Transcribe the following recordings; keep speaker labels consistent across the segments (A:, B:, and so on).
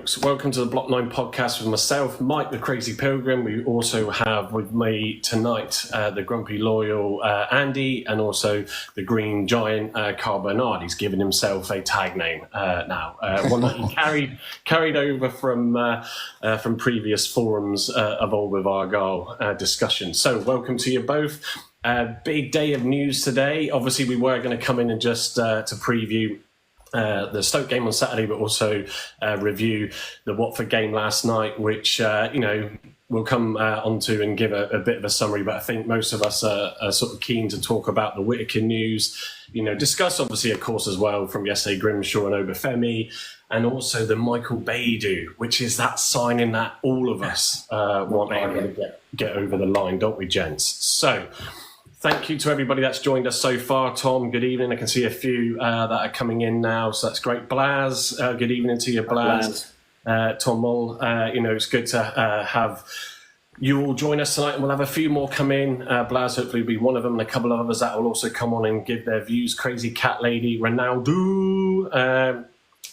A: folks. Welcome to the Block 9 podcast with myself, Mike the Crazy Pilgrim. We also have with me tonight the Grumpy Loyal Andy, and also the Green Giant Carl Bernard. He's given himself a tag name now, one that he carried over from previous forums of Old with Argyle discussions. So welcome to you both. Big day of news today. Obviously, we were going to come in and just to preview the Stoke game on Saturday, but also review the Watford game last night, which we'll come onto and give a bit of a summary. But I think most of us are sort of keen to talk about the Whittaker news. Discuss obviously, of course, as well from yesterday, Grimshaw and Obafemi, and also the Michael Baidoo, which is that signing that all of us want to get over the line, don't we, gents? So. Thank you to everybody that's joined us so far. Tom, good evening. I can see a few that are coming in now, so that's great. Blaz, good evening to you, Blaz. Tom Mull, it's good to have you all join us tonight, and we'll have a few more come in. Blaz hopefully will be one of them, and a couple of others that will also come on and give their views. Crazy Cat Lady, Ronaldo.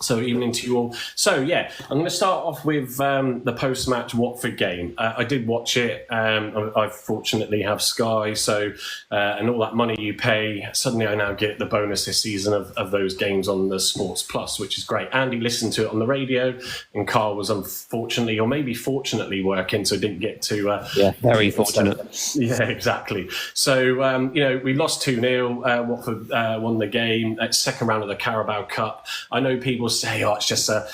A: So evening to you all. So yeah, I'm going to start off with the post-match Watford game. I did watch it. I fortunately have Sky, so and all that money you pay, suddenly I now get the bonus this season of those games on the Sports Plus, which is great. Andy listened to it on the radio, and Carl was unfortunately, or maybe fortunately, working, so didn't get to.
B: Very fortunate.
A: Yeah, exactly. So we lost 2-0. Watford won the game at second round of the Carabao Cup. I know people say, it's just a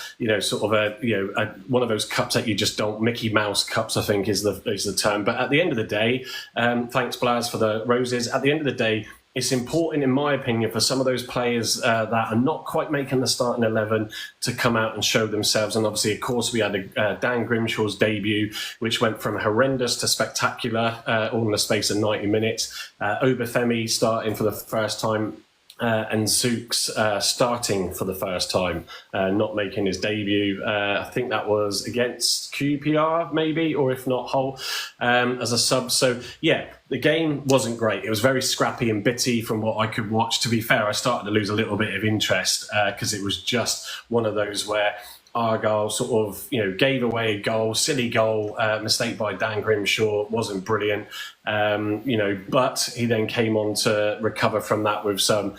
A: one of those cups that you just don't, Mickey Mouse cups, I think is the term. But at the end of the day, thanks Blaz for the roses. At the end of the day, it's important, in my opinion, for some of those players that are not quite making the starting 11 to come out and show themselves. And obviously, of course, we had Dan Grimshaw's debut, which went from horrendous to spectacular all in the space of 90 minutes. Obafemi starting for the first time. And Zook's starting for the first time, not making his debut. I think that was against QPR, maybe, or if not, Hull, as a sub. So, yeah, the game wasn't great. It was very scrappy and bitty from what I could watch. To be fair, I started to lose a little bit of interest because it was just one of those where Argyle sort of, gave away a goal, silly goal, mistake by Dan Grimshaw, wasn't brilliant, but he then came on to recover from that with some,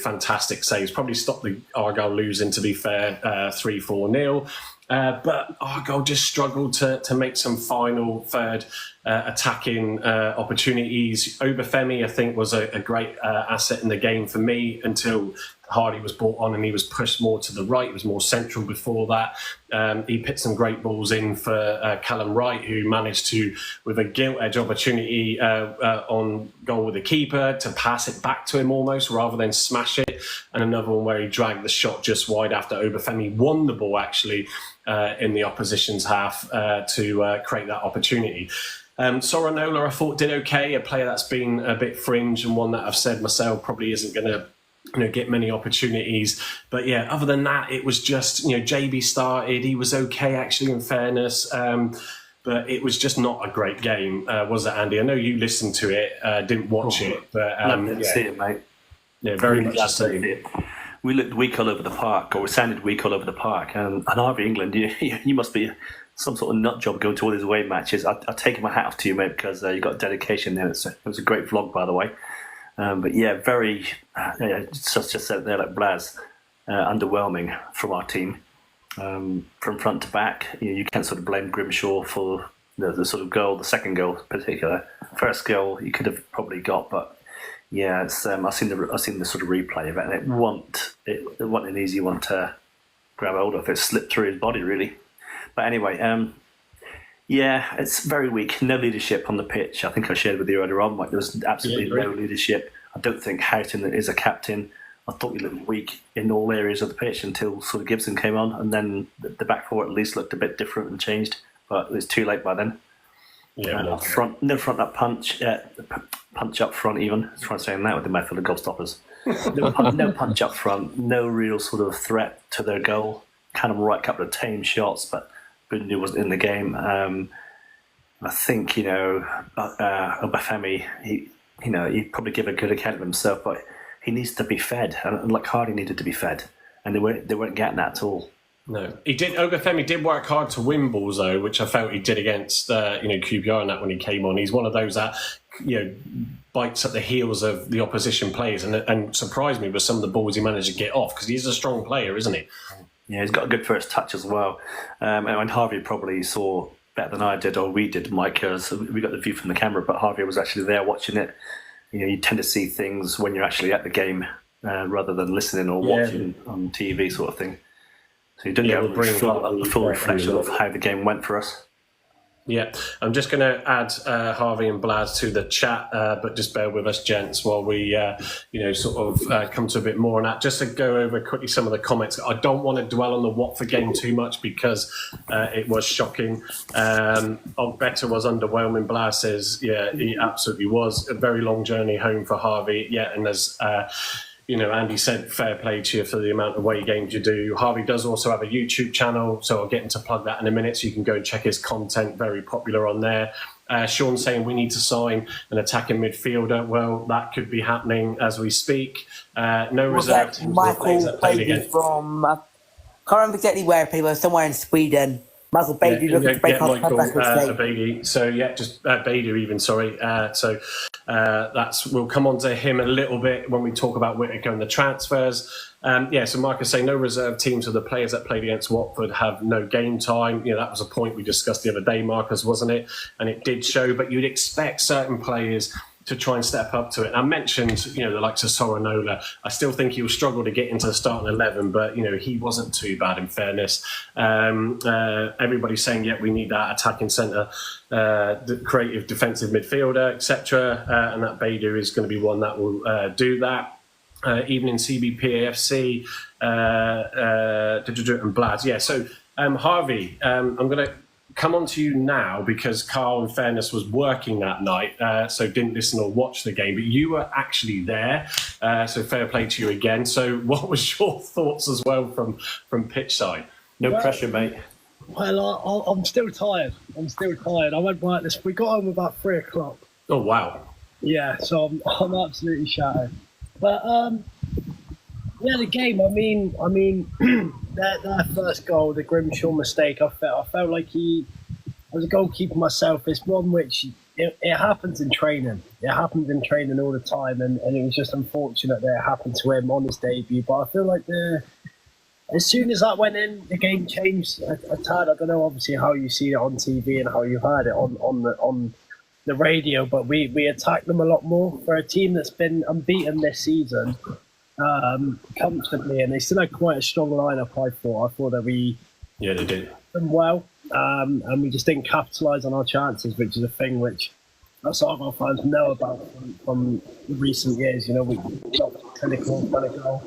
A: fantastic saves. Probably stopped the Argyle losing, to be fair, 3-4-0. But Argyle just struggled to make some final third attacking opportunities. Obafemi, I think, was a great asset in the game for me until Hardy was brought on and he was pushed more to the right. He was more central before that. He put some great balls in for Callum Wright, who managed to, with a gilt edge opportunity on goal with the keeper, to pass it back to him almost rather than smash it. And another one where he dragged the shot just wide after Obafemi won the ball actually in the opposition's half to create that opportunity. Soranola, I thought, did okay. A player that's been a bit fringe, and one that I've said myself probably isn't going to get many opportunities. But yeah, other than that, it was just, JB started. He was okay, actually, in fairness. But it was just not a great game, was it, Andy? I know you listened to it, didn't watch it. But
C: didn't see it, mate.
A: Yeah, very much the same.
C: We looked weak all over the park, or we sounded weak all over the park. And RB England, you must be some sort of nut job going to all these away matches. I'll take my hat off to you, mate, because you got dedication there. It was a great vlog, by the way. But yeah, very, just said there like Blaz, underwhelming from our team. From front to back, you can't sort of blame Grimshaw for the sort of goal, the second goal in particular. First goal you could have probably got, but yeah, it's I've seen the sort of replay of it, and it wasn't an easy one to grab hold of. It slipped through his body really. But anyway, yeah, it's very weak. No leadership on the pitch. I think I shared with you earlier on, Mike. There was absolutely no leadership. I don't think Houghton is a captain. I thought he looked weak in all areas of the pitch until sort of Gibson came on, and then the back four at least looked a bit different and changed. But it was too late by then. Yeah, up front, that punch up front. Even trying to say that with the method of gobstoppers. No punch up front. No real sort of threat to their goal. Kind of right, couple of tame shots, but Baidoo wasn't in the game. I think Obafemi, he'd probably give a good account of himself, but he needs to be fed, and like Hardy needed to be fed, and they weren't getting that at all.
A: No, he did. Obafemi did work hard to win balls though, which I felt he did against QPR and that when he came on. He's one of those that bites at the heels of the opposition players and surprised me with some of the balls he managed to get off because he's a strong player, isn't he?
C: Yeah, he's got a good first touch as well. And Harvey probably saw better than I did, or we did, Mike, because we got the view from the camera, but Harvey was actually there watching it. You tend to see things when you're actually at the game rather than listening or watching on TV sort of thing. So you didn't get a full reflection of how the game went for us.
A: Yeah, I'm just going to add Harvey and Blaz to the chat, but just bear with us, gents, while we, come to a bit more on that. Just to go over quickly some of the comments. I don't want to dwell on the Watford game too much because it was shocking. Better was underwhelming. Blaz says, yeah, he absolutely was. A very long journey home for Harvey. Yeah, and there's... Andy said fair play to you for the amount of away games you do. Harvey does also have a YouTube channel, so I'll get him to plug that in a minute so you can go and check his content, very popular on there. Sean saying we need to sign an attacking midfielder. Well, that could be happening as we speak. No reserve teams.
B: Michael Baidoo from, I can't remember exactly where he played, but somewhere in Sweden. Michael Baidoo looking to break off
A: Baidoo. So just Baidoo even, sorry. We'll come on to him a little bit when we talk about Whittaker and the transfers. So Marcus saying no reserve teams of the players that played against Watford have no game time. That was a point we discussed the other day, Marcus, wasn't it? And it did show, but you'd expect certain players to try and step up to it. And I mentioned, the likes of Soranola. I still think he'll struggle to get into the starting 11, but, he wasn't too bad in fairness. Everybody's saying, yeah, we need that attacking centre, the creative defensive midfielder, etc. And that Baidoo is going to be one that will do that. Even in CBPAFC and Blaz. Yeah, so Harvey, I'm going to come on to you now because Carl, in fairness, was working that night, so didn't listen or watch the game, but you were actually there, so fair play to you again. So what was your thoughts as well from pitch side? No pressure, mate.
D: Well, I'm still tired. I went work we got home about 3 o'clock.
A: Oh, wow.
D: Yeah, so I'm absolutely shattered. But, the game, I mean, that first goal, the Grimshaw mistake, I felt like as a goalkeeper myself, it's one which it happens in training. It happens in training all the time, and it was just unfortunate that it happened to him on his debut. But I feel like as soon as that went in, the game changed a tad. I don't know, obviously, how you see it on TV and how you heard it on the radio, but we attacked them a lot more for a team that's been unbeaten this season. Comfortably, and they still had quite a strong lineup. I thought that they did them well, and we just didn't capitalise on our chances, which is a thing which a lot of our fans know about from recent years. We got clinical goal.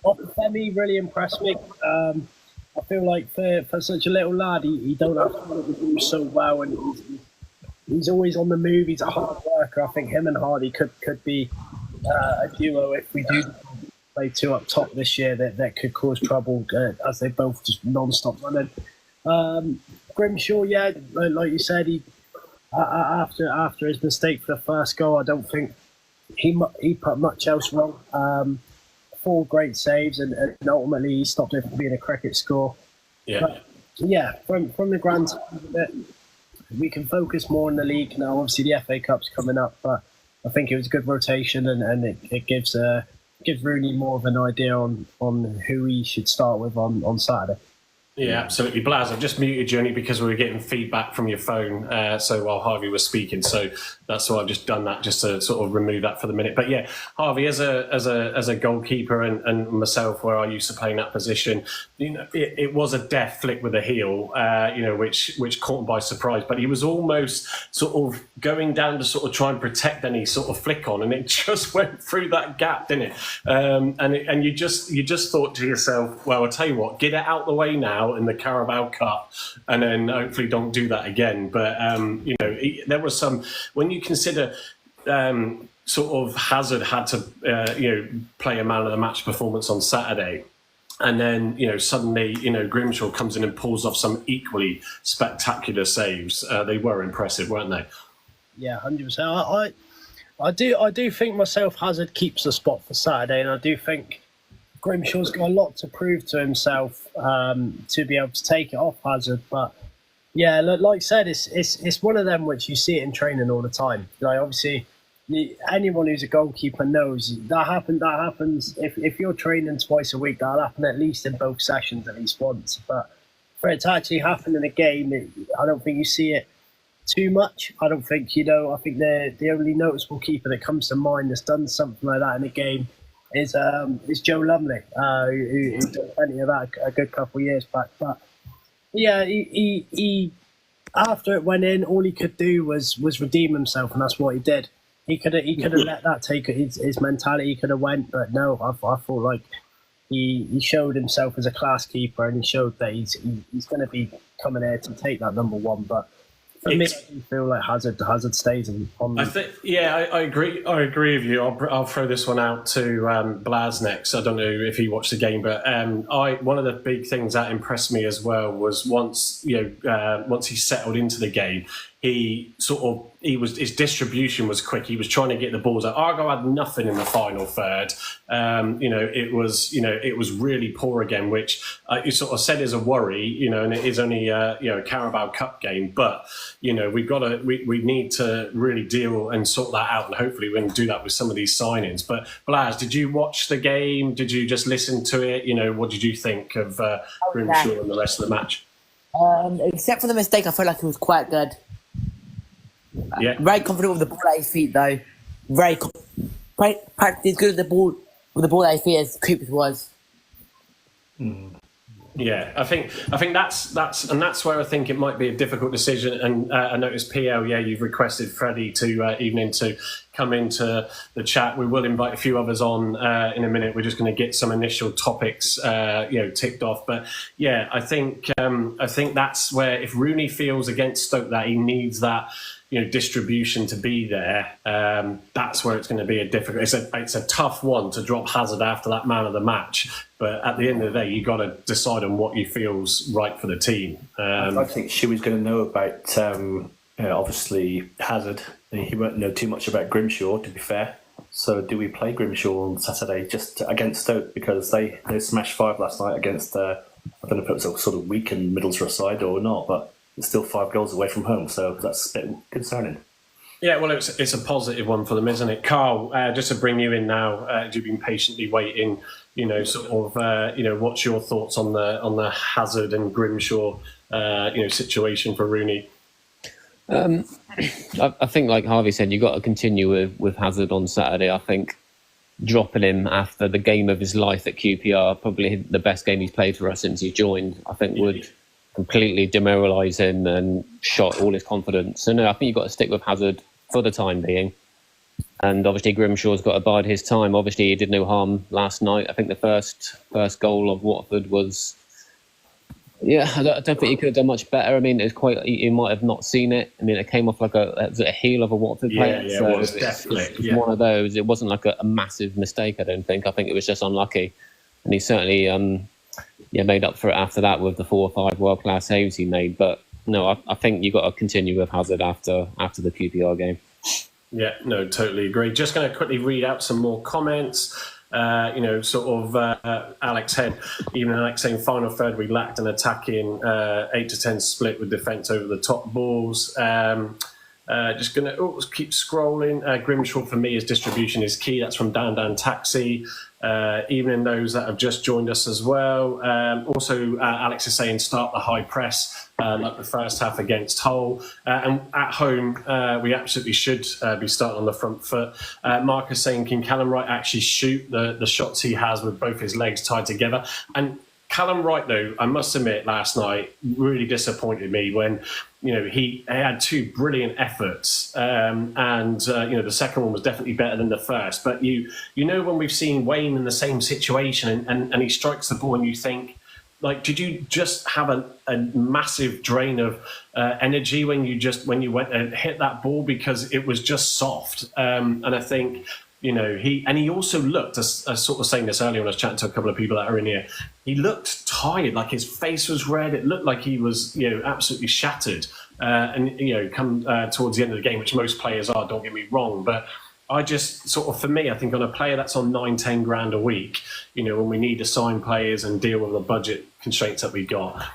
D: Obafemi really impressed me. I feel like for such a little lad, he don't have to do so well, and he's always on the move. He's a hard worker. I think him and Hardy could be a duo if we do play two up top this year that could cause trouble as they both just non-stop running. Grimshaw, yeah, like you said, he after his mistake for the first goal, I don't think he put much else wrong. 4 great saves, and ultimately he stopped it from being a cricket score.
A: Yeah,
D: but, yeah. From the grand side of it, we can focus more on the league now. Obviously, the FA Cup's coming up, but I think it was a good rotation, and it gives Rooney more of an idea on who he should start with on Saturday.
A: Yeah, absolutely. Blaz, I've just muted you only because we were getting feedback from your phone. So while Harvey was speaking, so that's why I've just done that, just to sort of remove that for the minute. But yeah, Harvey, as a goalkeeper and myself, where I used to play in that position, it was a deft flick with a heel, which caught him by surprise. But he was almost sort of going down to sort of try and protect any sort of flick on, and it just went through that gap, didn't it? And you just thought to yourself, well, I'll tell you what, get it out the way now in the Carabao Cup, and then hopefully don't do that again. But there was some, when you consider sort of Hazard had to play a man of the match performance on Saturday, and then suddenly Grimshaw comes in and pulls off some equally spectacular saves. They were impressive, weren't they?
D: Yeah, 100%. I do think myself Hazard keeps the spot for Saturday, and I do think Grimshaw's got a lot to prove to himself to be able to take it off Hazard. But yeah, like I said, it's one of them which you see it in training all the time. Like obviously, anyone who's a goalkeeper knows that happens. If you're training twice a week, that'll happen at least in both sessions, at least once. But for it to actually happen in a game, I don't think you see it too much. I don't think, I think the only noticeable keeper that comes to mind that's done something like that in a game is Joe Lumley, who did plenty of that a good couple of years back. But yeah, he after it went in, all he could do was redeem himself, and that's what he did. He could have let that take his mentality. He could have went, but no. I thought like he showed himself as a class keeper, and he showed that he's going to be coming here to take that number one. But for me, I do feel like Hazard stays on.
A: I think, I agree. I agree with you. I'll throw this one out to Blas next. I don't know if he watched the game, but one of the big things that impressed me as well was once he settled into the game, his distribution was quick. He was trying to get the balls out. Argyle had nothing in the final third. It was really poor again, which you sort of said is a worry. And it is only a Carabao Cup game, but we need to really deal and sort that out, and hopefully we can do that with some of these signings. But Blas, did you watch the game? Did you just listen to it? What did you think of Grimshaw and the rest of the match?
B: Except for the mistake, I felt like it was quite good.
A: Yeah.
B: Very confident with the ball at his feet, though. Practically as good as the ball with the ball at his feet as Cooper's was.
A: Yeah, I think that's where I think it might be a difficult decision. And I noticed PL, you've requested Freddie to come into the chat. We will invite a few others on in a minute. We're just going to get some initial topics ticked off. But yeah, I think that's where if Rooney feels against Stoke that he needs that distribution to be there, that's where it's going to be a difficult. It's a tough one to drop Hazard after that man of the match. But at the end of the day, you got to decide on what you feel's right for the team.
C: I think Shuey's going to know about obviously Hazard. He won't know too much about Grimshaw, to be fair. So do we play Grimshaw on Saturday just against Stoke, because they smashed 5 last night against I don't know if it was a sort of weakened Middlesbrough side or not, but it's still 5 goals away from home, so that's a bit concerning.
A: Yeah, well, it's a positive one for them, isn't it? Carl, just to bring you in now, you've been patiently waiting, what's your thoughts on the Hazard and Grimshaw, situation for Rooney?
E: I think, like Harvey said, you've got to continue with Hazard on Saturday. I think dropping him after the game of his life at QPR, probably the best game he's played for us since he joined, I think would completely demoralise him and shot all his confidence. So no, I think you've got to stick with Hazard for the time being. And obviously Grimshaw's got to bide his time. Obviously he did no harm last night. I think the first goal of Watford was, I don't think he could have done much better. I mean, it's quite. You might have not seen it. I mean, it came off like a heel of a Watford player.
A: Yeah,
E: so
A: it was definitely
E: one of those. It wasn't like a massive mistake, I don't think. I think it was just unlucky, and he certainly made up for it after that with the 4 or 5 world-class saves he made. But no, I think you've got to continue with Hazard after the QPR game.
A: Yeah, no, totally agree. Just going to quickly read out some more comments. Alex Head, even Alex saying final third we lacked an attacking 8 to 10 split with defence over the top balls. Just going to keep scrolling. Grimshaw for me, his distribution is key. That's from Dan Taxi. Even in those that have just joined us as well. Also, Alex is saying start the high press like the first half against Hull. And at home, we absolutely should be starting on the front foot. Mark is saying, can Callum Wright actually shoot the shots he has with both his legs tied together? And Callum Wright, though, I must admit, last night really disappointed me when, he had 2 brilliant efforts, the second one was definitely better than the first. But when we've seen Wayne in the same situation and he strikes the ball and you think, like, did you just have a massive drain of energy when you went and hit that ball because it was just soft? And I think. He also looked, I was sort of saying this earlier when I was chatting to a couple of people that are in here, he looked tired, like his face was red. It looked like he was, absolutely shattered. Come towards the end of the game, which most players are, don't get me wrong. But, I just sort of, for me, I think on a player that's on 9-10 grand a week, when we need to sign players and deal with the budget constraints that we got,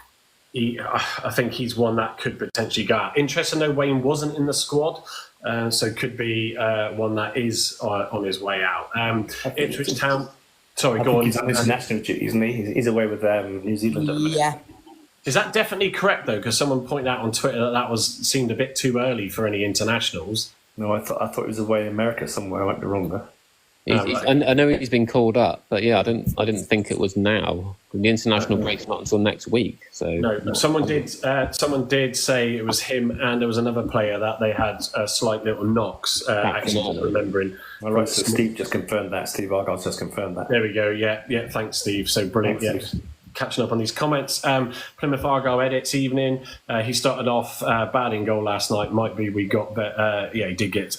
A: I think he's one that could potentially go out. Interesting, though, Wayne wasn't in the squad, so could be one that is on his way out. Ipswich Town. Sorry, go on.
C: He's on international duty, isn't he? He's away with New Zealand at the minute.
B: Yeah.
A: Is that definitely correct, though? Because someone pointed out on Twitter that seemed a bit too early for any internationals.
C: No, I thought he was away in America somewhere. I might be wrong there.
E: I know he's been called up, but yeah, I didn't think it was now. The international break's not until next week. So
A: no, someone did say it was him, and there was another player that they had a slight little knocks. Actually, not remembering.
C: All right, so Steve just confirmed that. Steve Argyle's just confirmed that.
A: There we go. Yeah. Thanks, Steve. So brilliant.
C: Thanks,
A: yeah. Catching up on these comments. Plymouth Argyle edits evening. He started off bad in goal last night. Might be we got better. Yeah, he did get.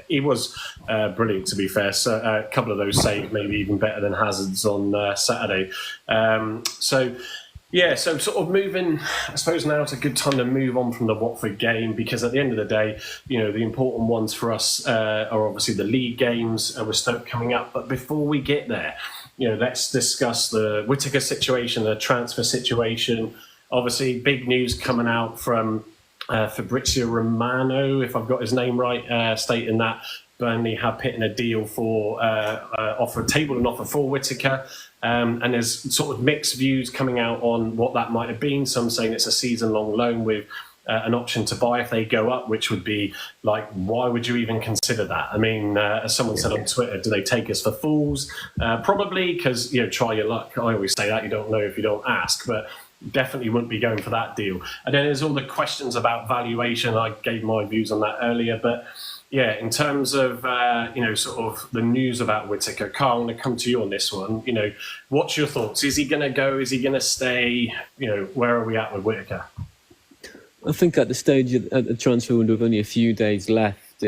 A: He was brilliant, to be fair. So a couple of those saves, maybe even better than Hazard's on Saturday. So sort of moving. I suppose now it's a good time to move on from the Watford game, because at the end of the day, the important ones for us are obviously the league games with Stoke coming up. But before we get there, let's discuss the Whittaker situation, the transfer situation. Obviously, big news coming out from Fabrizio Romano, if I've got his name right, stating that Burnley have put in a deal for table an offer for Whittaker. And there's sort of mixed views coming out on what that might have been. Some saying it's a season-long loan with an option to buy if they go up, which would be like, why would you even consider that? I mean, as someone said on Twitter, do they take us for fools? Probably, because, try your luck. I always say that, you don't know if you don't ask, but definitely wouldn't be going for that deal. And then there's all the questions about valuation. I gave my views on that earlier, but yeah, in terms of, sort of the news about Whittaker, Carl, I'm going to come to you on this one. What's your thoughts? Is he going to go? Is he going to stay? Where are we at with Whittaker?
E: I think at the stage at the transfer window with only a few days left,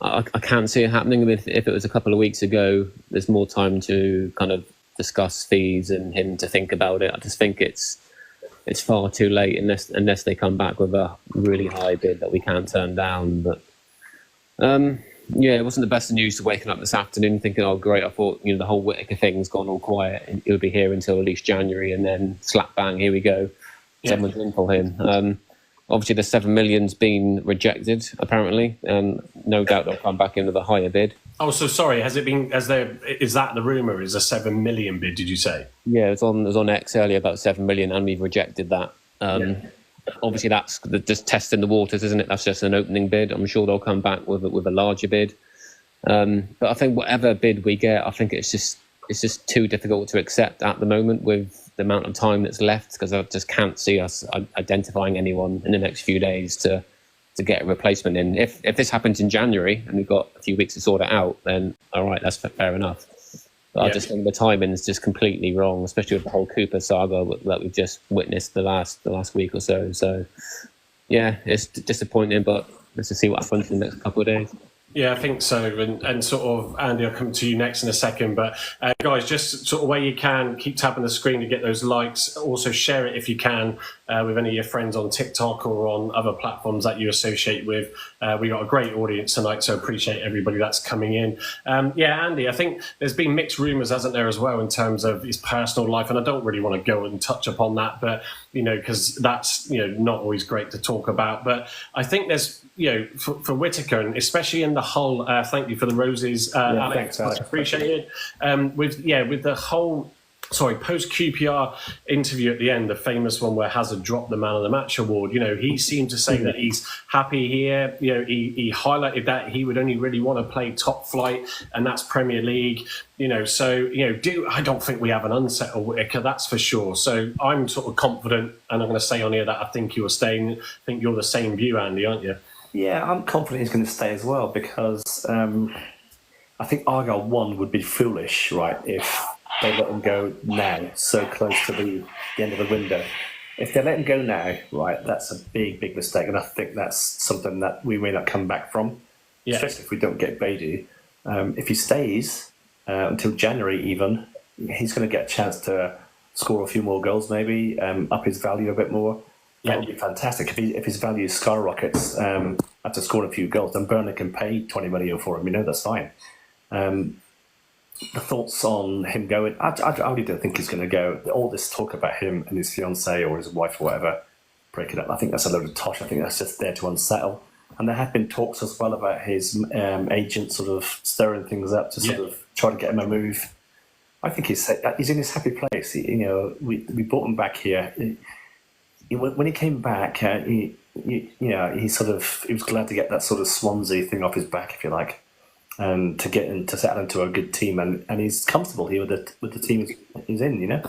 E: I can't see it happening. I mean, if it was a couple of weeks ago, there's more time to kind of discuss fees and him to think about it. I just think it's far too late unless they come back with a really high bid that we can't turn down. But it wasn't the best of news to waking up this afternoon thinking, oh great, I thought the whole Whittaker thing's gone all quiet and it'll be here until at least January, and then slap bang, here we go. Someone's in for him. Obviously, the 7 million's been rejected, apparently, and no doubt they'll come back in with a higher bid.
A: Oh, so sorry. Is that the rumour? Is a 7 million bid? Did you say?
E: Yeah, it was on X earlier about 7 million, and we've rejected that. Obviously, that's just testing the waters, isn't it? That's just an opening bid. I'm sure they'll come back with a larger bid. But I think whatever bid we get, I think it's just too difficult to accept at the moment with the amount of time that's left, because I just can't see us identifying anyone in the next few days to get a replacement in. If this happens in January and we've got a few weeks to sort it out, then all right, that's fair enough. But I just think the timing is just completely wrong, especially with the whole Cooper saga that we've just witnessed the last week or so. So yeah, it's disappointing, but let's just see what happens in the next couple of days.
A: Yeah, I think so. And sort of, Andy, I'll come to you next in a second. But guys, just sort of where you can, keep tapping the screen to get those likes. Also share it if you can with any of your friends on TikTok or on other platforms that you associate with. We got a great audience tonight, so appreciate everybody that's coming in. Andy, I think there's been mixed rumours, hasn't there, as well, in terms of his personal life. And I don't really want to go and touch upon that, but, because that's, not always great to talk about. But I think there's, for Whittaker, and especially in the whole, thank you for the roses, Alex, much appreciated. With the whole post QPR interview at the end, the famous one where Hazard dropped the Man of the Match award, he seemed to say that he's happy here. He highlighted that he would only really want to play top flight, and that's Premier League. I don't think we have an unsettled Whittaker, that's for sure. So I'm sort of confident, and I'm going to say on here that I think you're staying. I think you're the same view, Andy, aren't you?
C: Yeah, I'm confident he's going to stay as well, because I think Argyle 1 would be foolish, right, if they let him go now, so close to the end of the window. If they let him go now, right, that's a big, big mistake, and I think that's something that we may not come back from, especially if we don't get Baidoo. If he stays until January even, he's going to get a chance to score a few more goals maybe, up his value a bit more. That would be fantastic. If his value skyrockets, I after scoring a few goals, then Burnley can pay 20 million for him. That's fine. The thoughts on him going? I really don't think he's going to go. All this talk about him and his fiancée or his wife or whatever breaking up, I think that's a load of tosh. I think that's just there to unsettle. And there have been talks as well about his agent sort of stirring things up to sort of try to get him a move. I think he's in his happy place. We brought him back here. When he came back, he was glad to get that sort of Swansea thing off his back, if you like, and to get to settle into a good team, and he's comfortable here with the team he's in.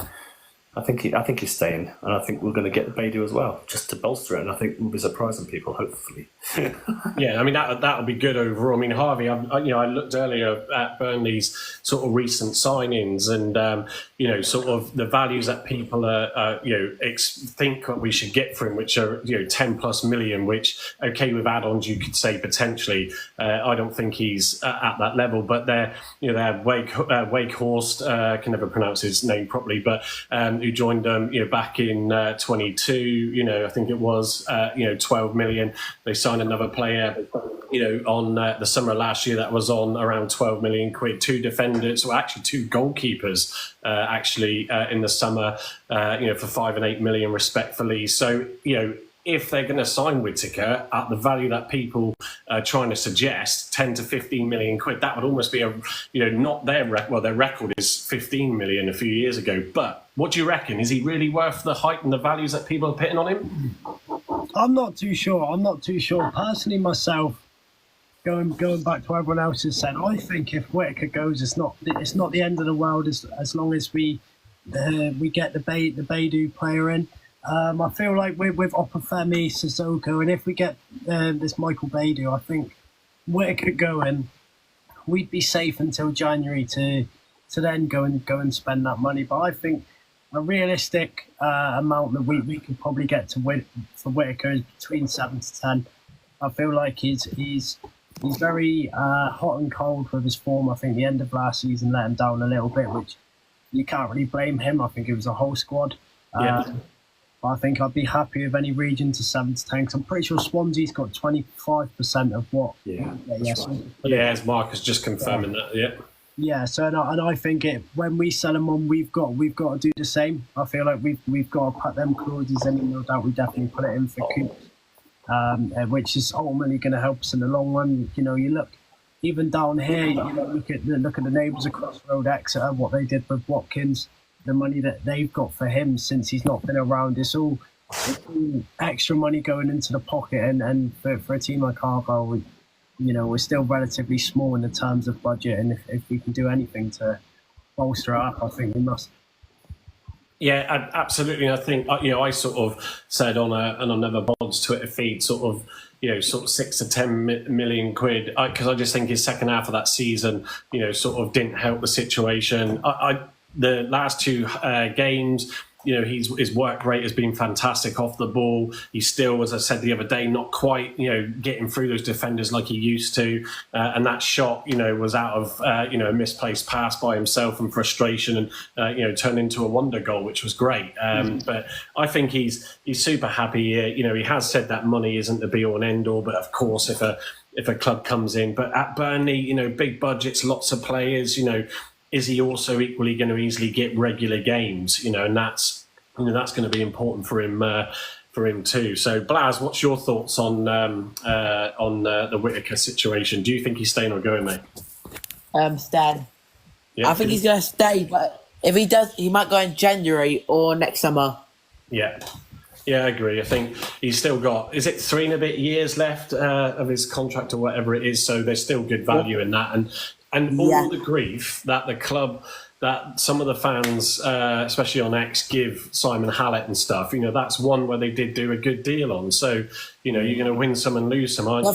C: I think he's staying, and I think we're going to get Baidoo as well, just to bolster it. And I think we'll be surprising people, hopefully.
A: Yeah, I mean that'll be good overall. I mean, Harvey, I looked earlier at Burnley's sort of recent signings, and sort of the values that people think what we should get for him, which are 10+ million. Which, okay, with add-ons you could say potentially. I don't think he's at that level, but they're Wakehorst, can never pronounce his name properly, but who joined them back in 22. I think it was 12 million. They signed another player on the summer of last year that was on around 12 million quid. Two defenders, or actually two goalkeepers, in the summer, for 5 and 8 million respectfully. So if they're going to sign Whittaker at the value that people are trying to suggest, 10 to 15 million quid, that would almost be not their record. Well, their record is 15 million a few years ago. But what do you reckon? Is he really worth the hype and the values that people are putting on him?
D: I'm not too sure. Personally, myself, going back to what everyone else has said, I think if Whittaker goes, it's not the end of the world as long as we get the Baidoo player in. I feel like with Obafemi, Sissoko, and if we get this Michael Baidoo, I think Whittaker going, we'd be safe until January to then go and spend that money. But I think a realistic amount that we could probably get for Whittaker is between 7 to 10. I feel like he's very hot and cold with his form. I think the end of last season let him down a little bit, which you can't really blame him. I think it was a whole squad. I think I'd be happy with any region to 7 to 10, because I'm pretty sure Swansea's got 25% of what.
A: As Marcus just confirming that. Yeah.
D: Yeah. So and I think when we sell them on, we've got to do the same. I feel like we've got to put them clauses in, and no doubt we definitely put it in for Coop, which is ultimately going to help us in the long run. You look even down here. Look at the neighbours across the road, Exeter, what they did with Watkins. The money that they've got for him since he's not been around, it's all extra money going into the pocket, and for a team like Carabao, we're still relatively small in the terms of budget, and if we can do anything to bolster it up, I think we must.
A: Yeah, absolutely. I think I sort of said on another Bod's Twitter feed, sort of 6 to 10 million quid, because I just think his second half of that season, sort of didn't help the situation. The last two games, his work rate has been fantastic off the ball. He's still, as I said the other day, not quite, getting through those defenders like he used to. And that shot, was out of, a misplaced pass by himself and frustration, and, turned into a wonder goal, which was great. But I think he's super happy here. He has said that money isn't the be all and end all, but of course, if a club comes in, but at Burnley, big budgets, lots of players, is he also equally going to easily get regular games? And that's going to be important for him too. So, Blaz, what's your thoughts on the Whittaker situation? Do you think he's staying or going, mate?
B: Stan.
A: Yeah,
B: I think he's going to stay, but if he does, he might go in January or next summer.
A: Yeah, I agree. I think he's still got, is it 3 and a bit years left of his contract or whatever it is? So there's still good value in that, and all the grief that the club, that some of the fans, especially on X, give Simon Hallett and stuff, that's one where they did do a good deal on. So, you're going to win some and lose some, aren't you?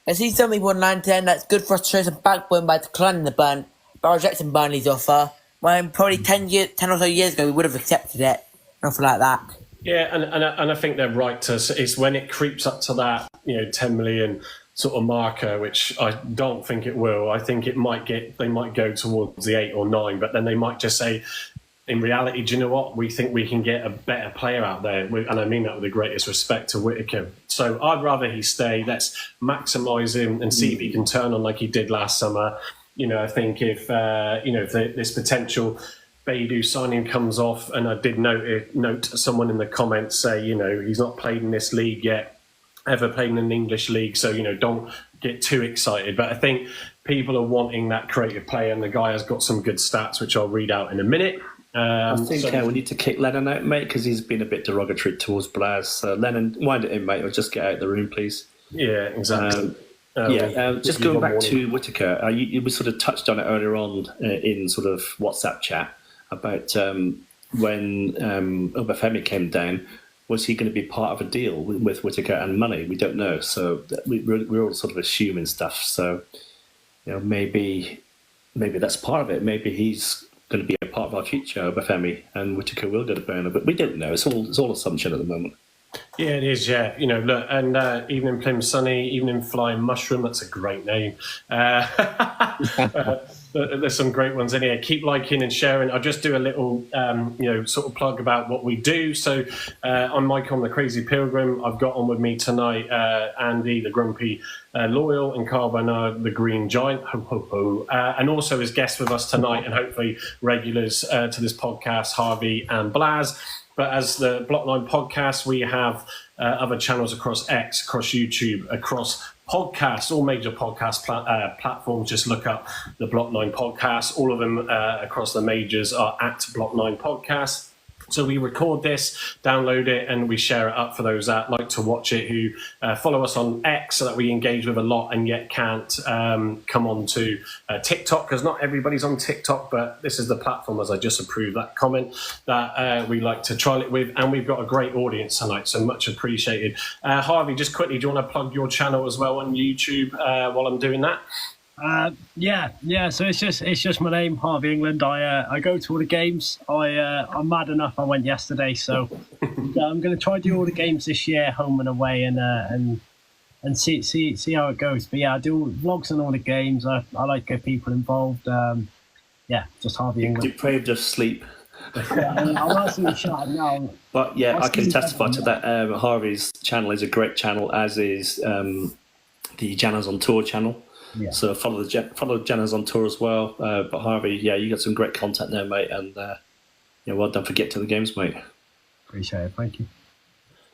B: I've seen some people online saying that's good for us to show some backbone by declining by rejecting Burnley's offer. When probably 10 or so years ago, we would have accepted it. Nothing like that.
A: Yeah, and I think they're right to. It's when it creeps up to that 10 million sort of marker, which I don't think it will. I think they might go towards the 8 or 9, but then they might just say, in reality, do you know what? We think we can get a better player out there. And I mean that with the greatest respect to Whittaker. So I'd rather he stay. Let's maximise him and see if he can turn on like he did last summer. I think if this potential Baidoo signing comes off, and I did note someone in the comments say, he's not played in this league yet, ever played in an English league, so don't get too excited. But I think people are wanting that creative player, and the guy has got some good stats, which I'll read out in a minute.
C: I think we need to kick Lennon out, mate, because he's been a bit derogatory towards Blas. Lennon, wind it in, mate, or just get out of the room, please.
A: Yeah, exactly.
C: Just going back to Whittaker, you sort of touched on it earlier on in sort of WhatsApp chat about when Obafemi came down. Was he going to be part of a deal with Whittaker and money? We don't know. So we're all sort of assuming stuff. So maybe that's part of it. Maybe he's going to be a part of our future, Obafemi, and Whittaker will go to Burnley. But we don't know. It's all assumption at the moment.
A: Yeah, it is. Yeah, look, and Evening Plym Sunny, Evening Flying Mushroom. That's a great name. There's some great ones in here. Keep liking and sharing. I'll just do a little, sort of plug about what we do. So I'm Mike on the Crazy Pilgrim. I've got on with me tonight Andy, the Grumpy Loyal, and Carl Bernard, the Green Giant. Ho, ho, ho. And also as guests with us tonight, and hopefully regulars to this podcast, Harvey and Blas. But as the Block9 podcast, we have other channels across X, across YouTube, across podcasts, all major podcast platforms. Just look up the Block9 podcast. All of them across the majors are at Block9 podcast. So we record this, download it, and we share it up for those that like to watch it, who follow us on X, so that we engage with a lot and yet can't come on to TikTok, because not everybody's on TikTok, but this is the platform, as I just approved that comment, that we like to trial it with. And we've got a great audience tonight, so much appreciated. Harvey, just quickly, do you want to plug your channel as well on YouTube while I'm doing that?
D: So it's just my name, Harvey England. I go to all the games. I'm mad enough. I went yesterday, so I'm going to try to do all the games this year, home and away, and see how it goes. But I do vlogs on all the games. I like to get people involved. Just Harvey England.
C: Depraved of sleep.
D: I'm absolutely shot now.
C: But I can testify to that. Harvey's channel is a great channel, as is the Janas on Tour channel. Yeah. So follow the Janas on Tour as well. But Harvey, you got some great content there, mate, and well done for getting to the games, mate.
D: Appreciate it. Thank you.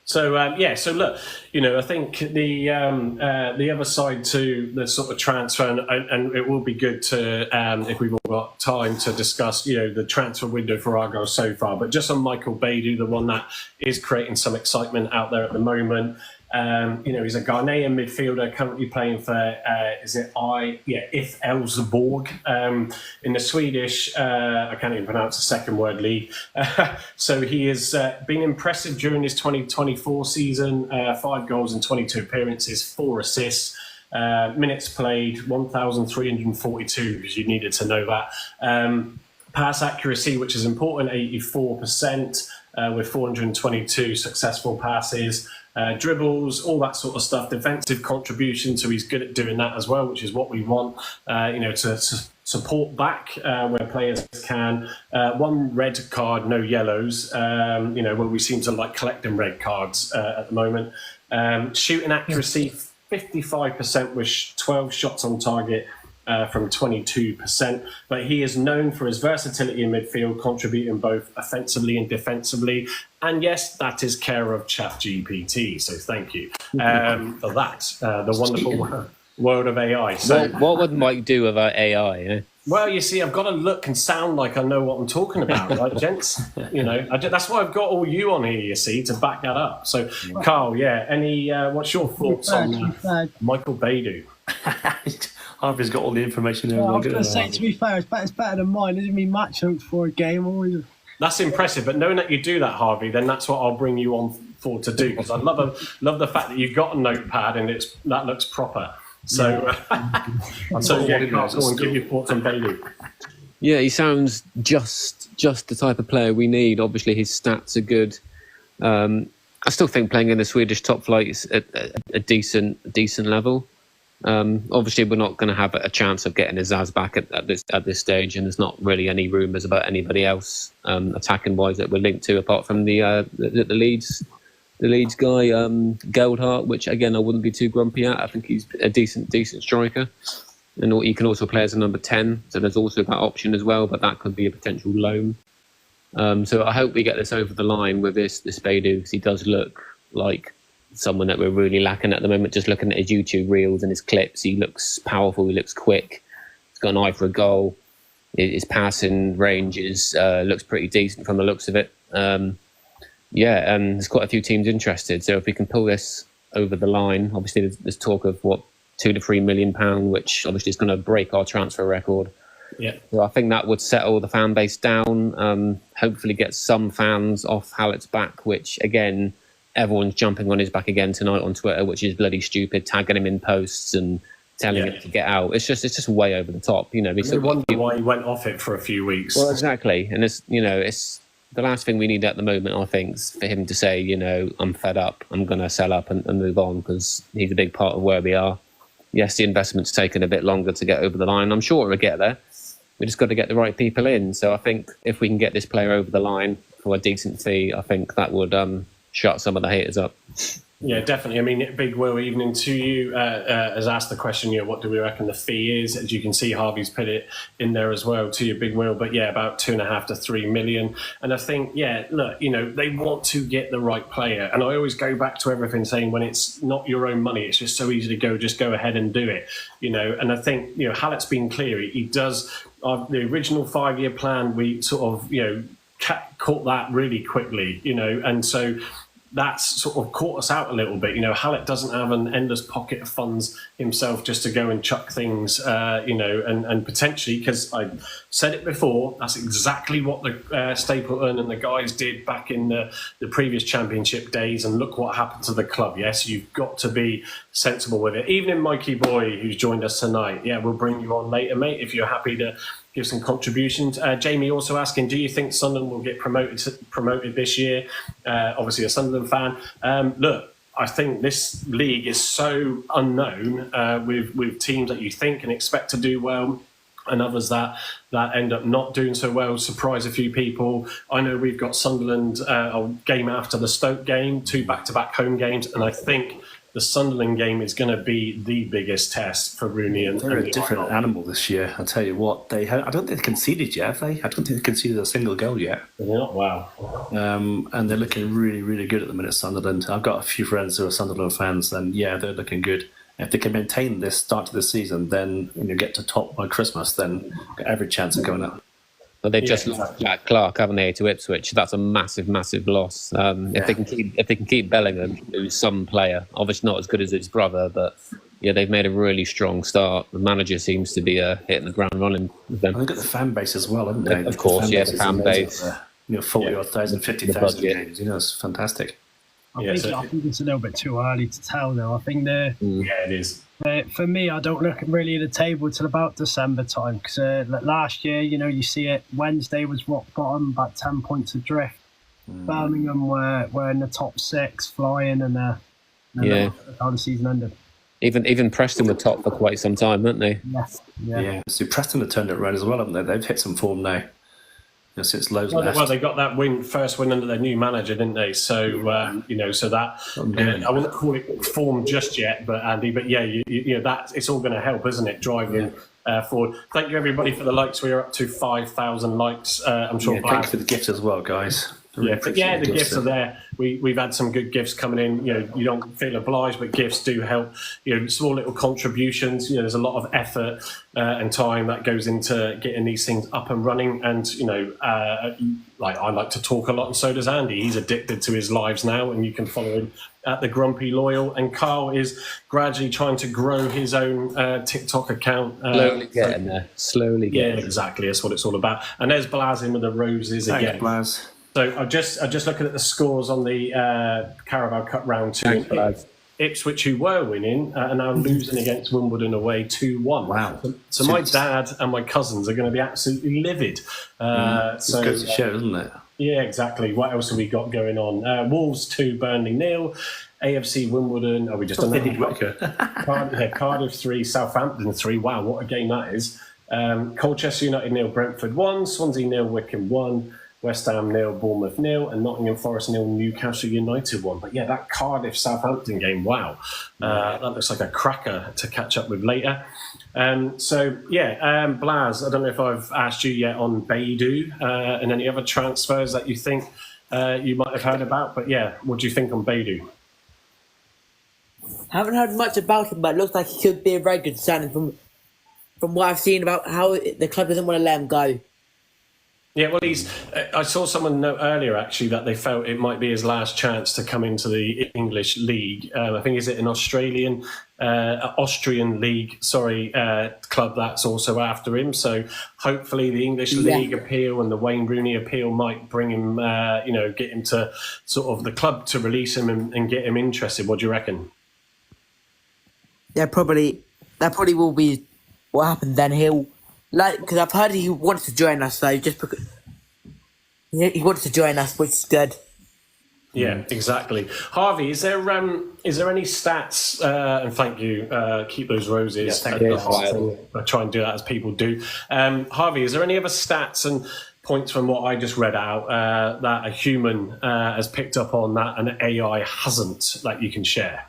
A: So so look, I think the other side to the sort of transfer, and it will be good to if we've all got time to discuss, the transfer window for Argyle so far. But just on Michael Baidoo, the one that is creating some excitement out there at the moment. He's a Ghanaian midfielder currently playing for IF Elfsborg in the Swedish I can't even pronounce the second word league. So he has been impressive during his 2024 season, 5 goals and 22 appearances, 4 assists, minutes played 1,342, because you needed to know that. Pass accuracy, which is important, 84%, with 422 successful passes. Dribbles, all that sort of stuff, defensive contribution, so he's good at doing that as well, which is what we want, to support back where players can. 1 red card, no yellows, where we seem to like collecting red cards at the moment. Shooting accuracy, 55% with 12 shots on target, from 22%, but he is known for his versatility in midfield, contributing both offensively and defensively. And yes, that is care of ChatGPT. So thank you for that. The wonderful world of AI. So,
E: what would Mike do without AI?
A: Well, you see, I've got to look and sound like I know what I'm talking about, right, gents? That's why I've got all you on here, you see, to back that up. So, Carl, what's your thoughts on Michael Baidoo?
C: Harvey's got all the information there.
D: I was going to say, to be fair, it's better than mine. Isn't me match notes for a game? Always.
A: That's impressive, but knowing that you do that, Harvey, then that's what I'll bring you on for to do, because I love the fact that you've got a notepad and that looks proper. So, Carl, give your thoughts on Bailey.
E: Yeah, he sounds just the type of player we need. Obviously, his stats are good. I still think playing in the Swedish top flight is at a decent level. Obviously, we're not going to have a chance of getting Azaz back at this stage, and there's not really any rumours about anybody else attacking wise that we're linked to, apart from the Leeds guy, Geldhart, which again I wouldn't be too grumpy at. I think he's a decent striker, and he can also play as a number 10. So there's also that option as well, but that could be a potential loan. So I hope we get this over the line with this Baidoo, because he does look like someone that we're really lacking at the moment. Just looking at his YouTube reels and his clips, he looks powerful, he looks quick, he's got an eye for a goal, his passing range looks pretty decent from the looks of it. And there's quite a few teams interested, so if we can pull this over the line, obviously there's talk of £2 to £3 million, which obviously is going to break our transfer record.
A: Yeah,
E: so I think that would settle the fan base down, hopefully get some fans off Hallett's back, which again, everyone's jumping on his back again tonight on Twitter, which is bloody stupid, tagging him in posts and telling him to get out. It's just way over the top, you know.
A: I wonder why he went off it for a few weeks.
E: Well, exactly, and it's the last thing we need at the moment, I think, is for him to say, I'm fed up, I'm going to sell up and move on, because he's a big part of where we are. Yes, the investment's taken a bit longer to get over the line. I'm sure we'll get there. We just got to get the right people in. So I think if we can get this player over the line for a decent fee, I think that would shut some of the haters up.
A: Yeah, definitely. I mean, Big Will, evening to you, has asked the question, what do we reckon the fee is? As you can see, Harvey's put it in there as well to you, Big Will. But yeah, about 2.5 to 3 million. And I think, look, they want to get the right player. And I always go back to everything saying, when it's not your own money, it's just so easy to just go ahead and do it, And I think, Hallett's been clear. He does the original 5-year plan. We sort of, caught that really quickly, and so that's sort of caught us out a little bit. Hallett doesn't have an endless pocket of funds himself just to go and chuck things, and potentially, because I said it before, that's exactly what the Stapleton and the guys did back in the previous championship days, and look what happened to the club. Yes, you've got to be sensible with it. Even Mikey Boy, who's joined us tonight, we'll bring you on later, mate, if you're happy to give some contributions. Jamie also asking, do you think Sunderland will get promoted this year? Obviously a Sunderland fan. Look, I think this league is so unknown with teams that you think and expect to do well, and others that end up not doing so well, surprise a few people. I know we've got Sunderland a game after the Stoke game, 2 back-to-back home games, and I think the Sunderland game is going to be the biggest test for Rooney. And
C: they're a different animal this year. I'll tell you what, I don't think they've conceded yet, have they? I don't think they've conceded a single goal yet.
A: They're not, wow.
C: And they're looking really, really good at the minute, Sunderland. I've got a few friends who are Sunderland fans, and they're looking good. If they can maintain this start to the season, then when you get to top by Christmas, then got every chance of going up.
E: But they've just lost Jack Clark, haven't they, to Ipswich? That's a massive, massive loss. If they can keep Bellingham, who's some player, obviously not as good as his brother, but they've made a really strong start. The manager seems to be hitting the ground running with them.
C: And they've got the fan base as well, haven't they?
E: Of course, the fan base.
C: 40,000, 50,000 games. It's fantastic.
D: I think it's a little bit too early to tell, though. I think
A: it is.
D: For me, I don't look really at the table till about December time, because last year, you see it. Wednesday was rock bottom, about 10 points adrift. Birmingham were in the top 6, flying, and how the season ended.
E: Even Preston were top for quite some time, weren't they?
D: Yes. Yeah.
C: So Preston have turned it around as well, haven't they? They've hit some form now. Since Lowe's left.
A: Well, they got that first win under their new manager, didn't they? So so that I wouldn't call it form just yet, but Andy, that it's all going to help, isn't it? Driving forward. Thank you everybody for the likes. We are up to 5,000 likes. I'm sure.
C: Thank you for the gifts as well, guys.
A: The gifts are there. We've had some good gifts coming in. You don't feel obliged, but gifts do help. Small little contributions. There's a lot of effort and time that goes into getting these things up and running. And like I like to talk a lot, and so does Andy. He's addicted to his lives now, and you can follow him at the Grumpy Loyal. And Carl is gradually trying to grow his own TikTok account.
E: Slowly getting there. Slowly getting there.
A: Exactly. That's what it's all about. And there's Blaz in with the roses again.
C: Blaz.
A: So I'm just looking at the scores on the Carabao Cup round 2. Ipswich, who were winning, are now losing against Wimbledon away 2-1.
C: Wow!
A: So my dad and my cousins are going to be absolutely livid.
C: So goes to show, doesn't it?
A: Yeah, exactly. What else have we got going on? Wolves 2, Burnley 0. AFC Wimbledon. Are we just on
C: They did Whittaker.
A: Cardiff 3, Southampton 3. Wow, what a game that is. Colchester United 0, Brentford 1, Swansea 0, Wycombe 1, West Ham 0, Bournemouth 0, and Nottingham Forest 0, Newcastle United 1. But yeah, that Cardiff Southampton game, wow, that looks like a cracker to catch up with later. Blas, I don't know if I've asked you yet on Baidoo and any other transfers that you think you might have heard about. But yeah, what do you think on Baidoo?
B: Haven't heard much about him, but it looks like he could be a very good signing from what I've seen about how the club doesn't want to let him go.
A: Yeah, well, I saw someone note earlier actually that they felt it might be his last chance to come into the English league. I think is it an Austrian league? Club that's also after him. So hopefully the English league appeal and the Wayne Rooney appeal might bring him, get him to sort of the club to release him and get him interested. What do you reckon?
B: Yeah, that probably will be what happened then. Because I've heard he wants to join us, so just because he wants to join us, which is good.
A: Yeah, exactly. Harvey, is there any stats? And thank you. Keep those roses.
C: Yeah, thank you.
A: I try and do that as people do. Harvey, is there any other stats and points from what I just read out that a human has picked up on that and AI hasn't that you can share?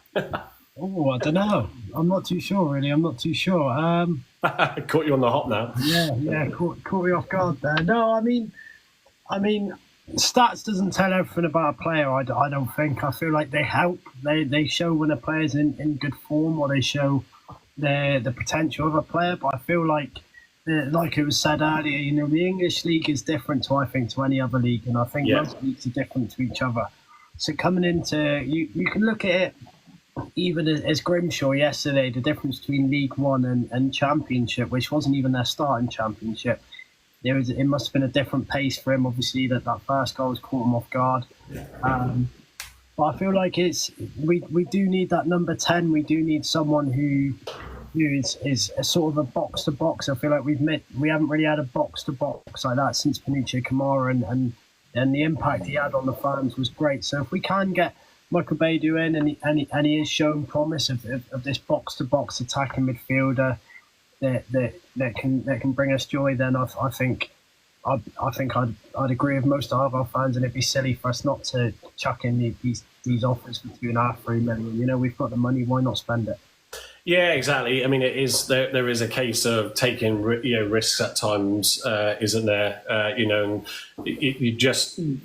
D: Oh, I don't know. I'm not too sure, really.
A: Caught you on the hop now.
D: Yeah, caught me off guard there. No, I mean, stats doesn't tell everything about a player. I don't think. I feel like they help. They show when a player's in good form, or they show the potential of a player. But I feel like it was said earlier, the English league is different to any other league, and I think most leagues are different to each other. So coming into you can look at it. Even as Grimshaw yesterday, the difference between League One and Championship, which wasn't even their starting Championship, it must have been a different pace for him. Obviously, that first goal was caught him off guard. But I feel like we do need that number 10. We do need someone who is a sort of a box to box. I feel like we haven't really had a box to box like that since Panuccio Kamara, and the impact he had on the fans was great. So if we can get Michael Baidoo in, and he has shown promise of this box to box attacking midfielder that can bring us joy, then I think I'd agree with most of our fans, and it'd be silly for us not to chuck in these offers for 2.5-3 million. We've got the money, why not spend it?
A: Yeah, exactly. I mean, it is there is a case of taking risks at times, isn't there? And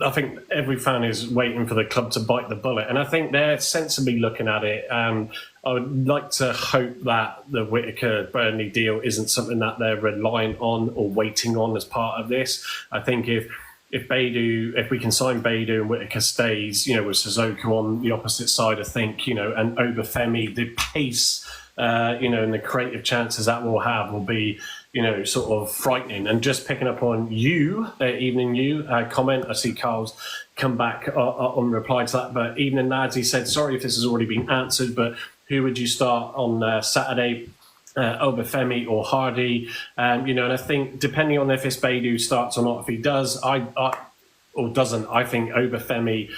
A: I think every fan is waiting for the club to bite the bullet, and I think they're sensibly looking at it. I would like to hope that the Whittaker Burnley deal isn't something that they're relying on or waiting on as part of this. I think if we can sign Baidoo and Whittaker stays, with Sissoko on the opposite side, I think, and Obafemi, the pace, and the creative chances that we'll have will be, sort of frightening. And just picking up on comment, I see Carl's come back on reply to that, but evening lads, he said, sorry if this has already been answered, but who would you start on Saturday? Obafemi or Hardy, and I think depending on if this Baidoo starts or not, if he does, or doesn't, I think Obafemi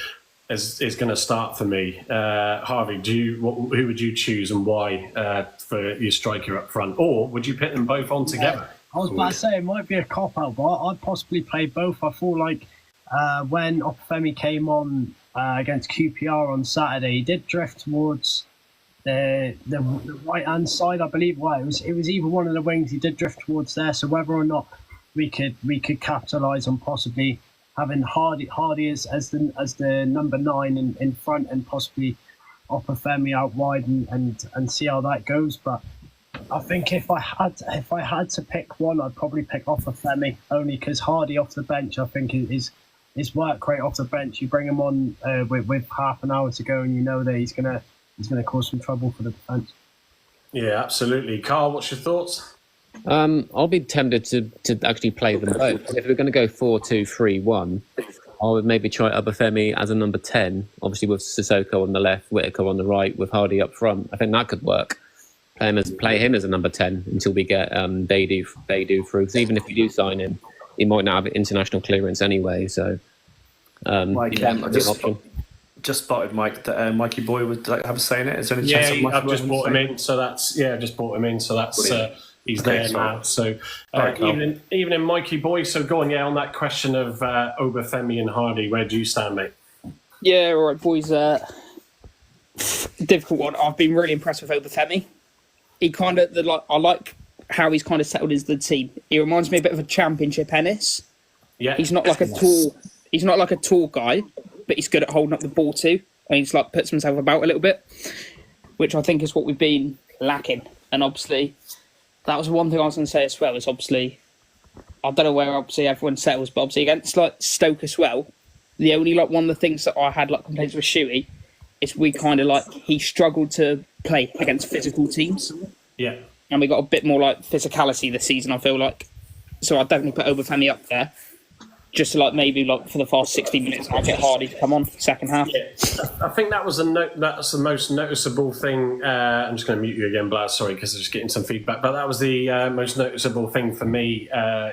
A: is going to start for me. Harvey, who would you choose and why for your striker up front, or would you put them both on together?
D: I was about to say it might be a cop out, but I'd possibly play both. I feel like when Obafemi came on against QPR on Saturday, he did drift towards the right hand side, I believe. Well, it was either one of the wings. He did drift towards there. So whether or not we could capitalise on possibly having Hardy as the number 9 in front, and possibly Obafemi out wide, and see how that goes. But I think if I had to pick one, I'd probably pick Obafemi, only because Hardy off the bench, I think is work rate off the bench. You bring him on with half an hour to go, and that he's gonna cause some trouble for the defence. Yeah,
A: absolutely. Carl, what's your thoughts?
E: I'll be tempted to actually play them both. If we're going to go 4-2-3-1, I would maybe try Obafemi as a number 10, obviously with Sissoko on the left, Whittaker on the right, with Hardy up front. I think that could work. Play him as a number 10 until we get Baidoo through. Because even if we do sign him, he might not have international clearance anyway. So,
C: option. just spotted Mikey Boy would have a say in it. Is there any chance?
A: Yeah, I've just brought him in, so that's he's there now. So evening, Mikey Boy. So go on, on that question of Obafemi and Hardy, where do you stand, mate?
F: Yeah, all right, boys. Difficult one. I've been really impressed with Obafemi. He kind of I like how he's kind of settled into the team. He reminds me a bit of a Championship Ennis.
A: Yeah,
F: he's not like a tall. He's not like a tall guy, but he's good at holding up the ball too, and he's like puts himself about a little bit, which I think is what we've been lacking. And obviously, that was one thing I was going to say as well. Is obviously, I don't know where obviously everyone settles, but obviously against like Stoke as well, the only like one of the things that I had like complaints with Shuey is we kind of like he struggled to play against physical teams.
A: Yeah,
F: and we got a bit more like physicality this season. I feel like, so I'd definitely put Obafemi up there. Just to like maybe like for the first 60 minutes, I'll get Hardy to come on second half.
A: Yeah. I think that was that's the most noticeable thing. I'm just going to mute you again, Blaz. Sorry, because I'm just getting some feedback. But that was the most noticeable thing for me,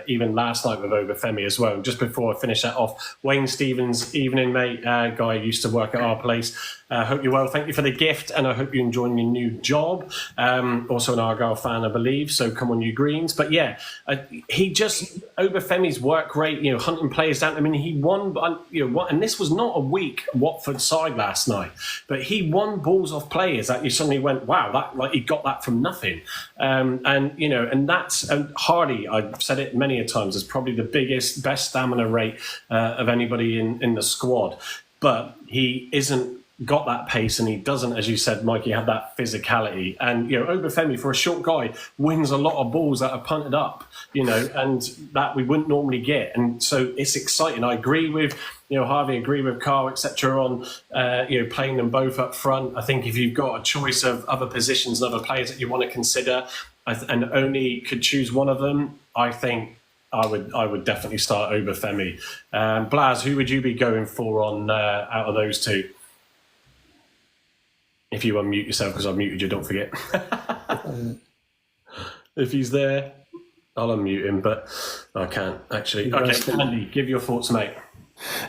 A: even last night with Obafemi as well. Just before I finish that off, Wayne Stevens, evening, mate. Guy used to work at our place. Hope you're well. Thank you for the gift, and I hope you're enjoying your new job. Also an Argyle fan, I believe. So come on, you Greens. But yeah, Obafemi's work rate, hunting players down. I mean, he won, and this was not a weak Watford side last night, but he won balls off players that you suddenly went, wow, that like he got that from nothing. And that's Hardy. I've said it many a times. Is probably the best stamina rate of anybody in the squad, but he isn't got that pace, and he doesn't, as you said, Mikey, have that physicality. And Obafemi, for a short guy, wins a lot of balls that are punted up, and that we wouldn't normally get. And so it's exciting. I agree with Harvey, agree with Carl, etc. on playing them both up front. I think if you've got a choice of other positions and other players that you want to consider, and only could choose one of them, I think I would definitely start Obafemi. Blaz, who would you be going for on out of those two? If you unmute yourself, because I've muted you, don't forget. If he's there, I'll unmute him, but I can't actually. Okay, Andy, give your thoughts, mate.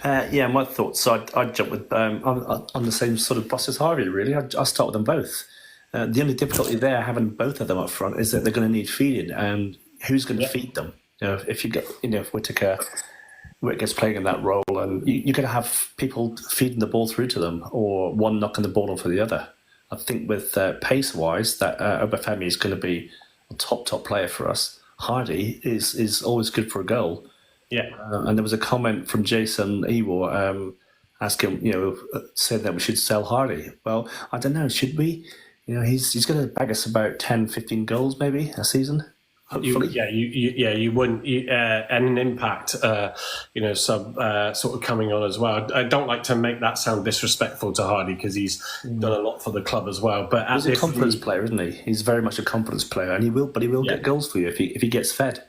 C: My thoughts. So I'd jump with on the same sort of bus as Harvey. Really, I'll start with them both. The only difficulty there, having both of them up front, is that they're going to need feeding, and who's going to feed them? If you get, if Whittaker's playing in that role, and you're going to have people feeding the ball through to them, or one knocking the ball on for the other. I think with pace-wise, that Obafemi is going to be a top player for us. Hardy is always good for a goal.
A: Yeah.
C: And there was a comment from Jason Ewar asking, saying that we should sell Hardy. Well, I don't know, should we? He's going to bag us about 10, 15 goals maybe a season.
A: You wouldn't, and an impact, sort of coming on as well. I don't like to make that sound disrespectful to Hardy because he's done a lot for the club as well. But
C: he's a confidence player, isn't he? He's very much a confidence player, and he will get goals for you if he gets fed.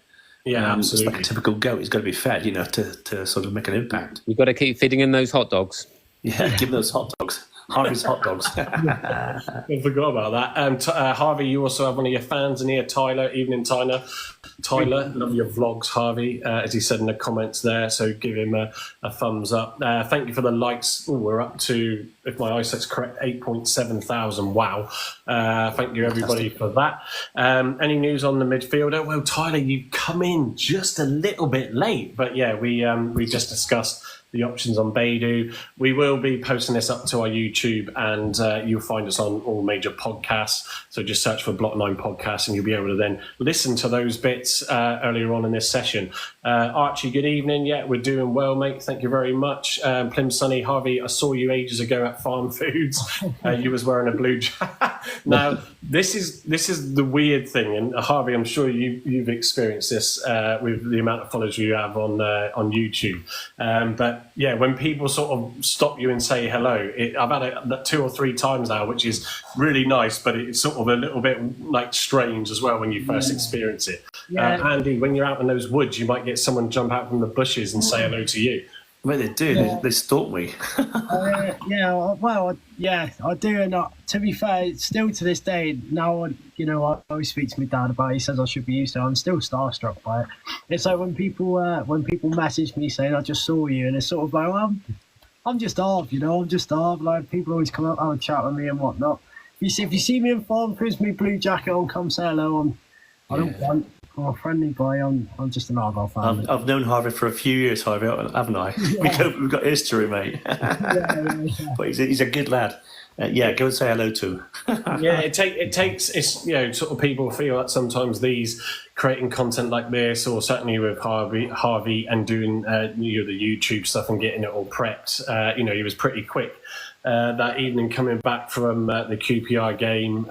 A: Yeah, absolutely.
C: It's like a typical goat. He's got to be fed, to sort of make an impact.
E: You've got to keep feeding him those hot dogs.
C: Yeah, give him those hot dogs. Harvey's hot dogs.
A: I forgot about that. Harvey, you also have one of your fans in here, Tyler. Evening, Tyler. Love your vlogs, Harvey, as he said in the comments there. So give him a thumbs up. Thank you for the likes. Ooh, we're up to, if my eyesight's correct, 8.7 thousand. Wow. Thank you, everybody, for that. Any news on the midfielder? Well, Tyler, you come in just a little bit late. But yeah, we just discussed the options on Baidoo. We will be posting this up to our YouTube, and you'll find us on all major podcasts. So just search for Block 9 Podcast, and you'll be able to then listen to those bits earlier on in this session. Archie, good evening. Yeah, we're doing well, mate. Thank you very much. Plim Sunny, Harvey, I saw you ages ago at Farm Foods. You was wearing a blue jacket. Now, this is the weird thing, and Harvey, I'm sure you've experienced this with the amount of followers you have on YouTube. But yeah, when people sort of stop you and say hello, I've had it 2 or 3 times now, which is really nice, but it's sort of a little bit like strange as well when you first experience it. Yeah. Andy, when you're out in those woods, you might get someone jump out from the bushes and say hello to you.
C: Well, they do. Yeah. They stalk me.
D: I do. And to be fair, still to this day, now, I always speak to my dad about it. He says I should be used to it. I'm still starstruck by it. It's like when people message me saying, I just saw you, and it's sort of like, well, I'm just off, I'm just off. Like, people always come up, have a chat with me and whatnot. If you see me in form, here's me blue jacket on, come say hello. I don't want. I'm a friendly boy. I'm just an Argyle fan.
C: I've known Harvey for a few years, Harvey, haven't I?
D: Yeah.
C: We've got history, mate.
D: Yeah.
C: But he's a good lad. Go and say hello to him.
A: Yeah, it takes sort of people feel that sometimes these creating content like this, or certainly with Harvey and doing the YouTube stuff and getting it all prepped. He was pretty quick. That evening coming back from the QPR game,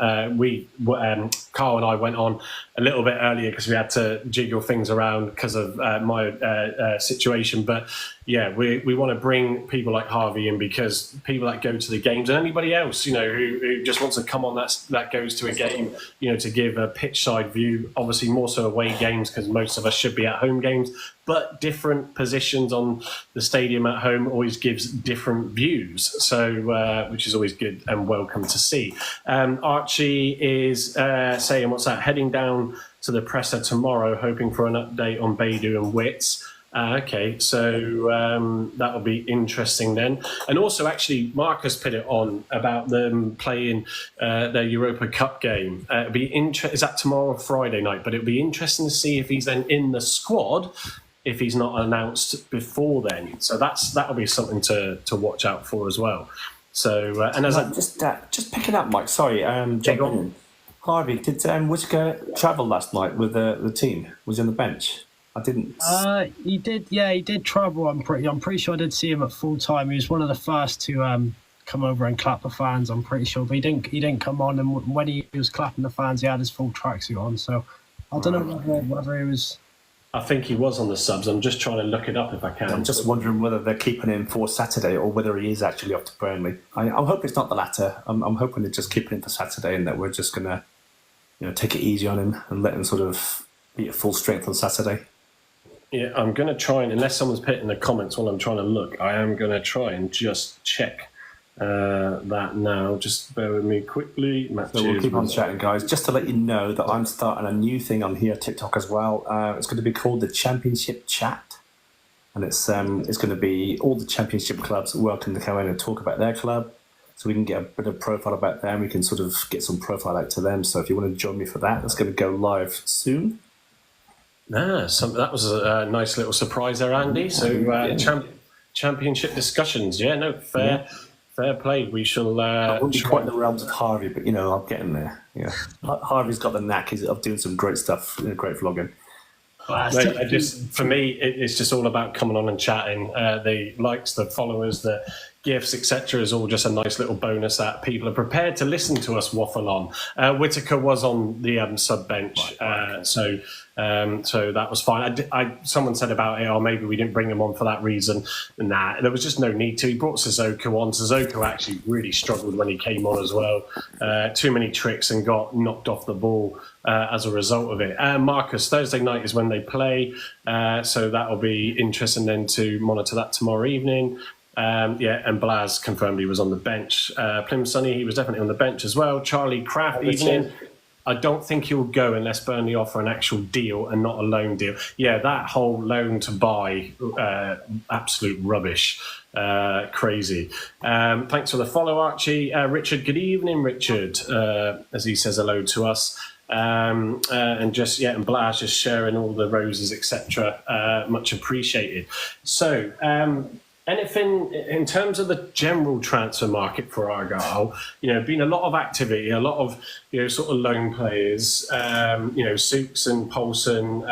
A: Carl and I went on a little bit earlier because we had to jiggle things around because of my situation. But yeah, we want to bring people like Harvey in, because people that go to the games, and anybody else, who just wants to come on that goes to a game, to give a pitch side view. Obviously more so away games, because most of us should be at home games, but different positions on the stadium at home always gives different views. So which is always good and welcome to see. Archie is saying, what's that? Heading down to the presser tomorrow, hoping for an update on Baidoo and Wits. Okay, so that'll be interesting then. And also, actually, Marcus put it on about them playing their Europa Cup game. It'll be is that tomorrow or Friday night? But it'll be interesting to see if he's then in the squad, if he's not announced before then. So that'll be something to watch out for as well. So and as
C: just picking up, Mike. Sorry, jumping in. Harvey, did Whittaker travel last night with the team? Was he on the bench? I didn't.
D: He did. Yeah, he did travel. I'm pretty sure I did see him at full time. He was one of the first to come over and clap the fans. I'm pretty sure, but he didn't come on. And when he was clapping the fans, he had his full tracksuit on. So I don't know whether he was.
A: I think he was on the subs. I'm just trying to look it up if I can.
C: I'm just wondering whether they're keeping him for Saturday or whether he is actually off to Burnley. I'm hoping it's not the latter. I'm hoping they're just keeping him for Saturday, and that we're just gonna, take it easy on him and let him sort of be at full strength on Saturday.
A: Yeah, I'm going to try and, unless someone's put in the comments while I'm trying to look, I am going to try and just check that now. Just bear with me quickly.
C: So we'll keep on chatting, guys. Just to let you know that I'm starting a new thing on here, TikTok as well. It's going to be called the Championship Chat. And it's going to be all the Championship clubs welcome to come in and talk about their club. So we can get a bit of profile about them. We can sort of get some profile out to them. So if you want to join me for that, that's going to go live soon.
A: That was a nice little surprise there, Andy. So championship discussions. Yeah, no, fair play. We shall...
C: I won't be quite in the realms of Harvey, but, I'll get in there. Yeah, Harvey's got the knack of doing some great stuff, great vlogging.
A: For me, it's just all about coming on and chatting. The likes, the followers, the gifts, etc. is all just a nice little bonus that people are prepared to listen to us waffle on. Whittaker was on the sub bench, so that was fine. Someone said about it, maybe we didn't bring him on for that reason. Nah, there was just no need to. He brought Sissoko on. Sissoko actually really struggled when he came on as well. Too many tricks and got knocked off the ball as a result of it. Marcus, Thursday night is when they play, so that'll be interesting then to monitor that tomorrow evening. And Blaz confirmed he was on the bench. Plymouth Sonny, he was definitely on the bench as well. Charlie Craft, evening. I don't think he'll go unless Burnley offer an actual deal and not a loan deal. Yeah, that whole loan to buy, absolute rubbish. Crazy. Thanks for the follow, Archie. Richard, good evening, Richard, as he says hello to us. And Blaz just sharing all the roses, etc. Much appreciated. So, anything in terms of the general transfer market for Argyle? Been a lot of activity, a lot of sort of loan players. Souks and Poulsen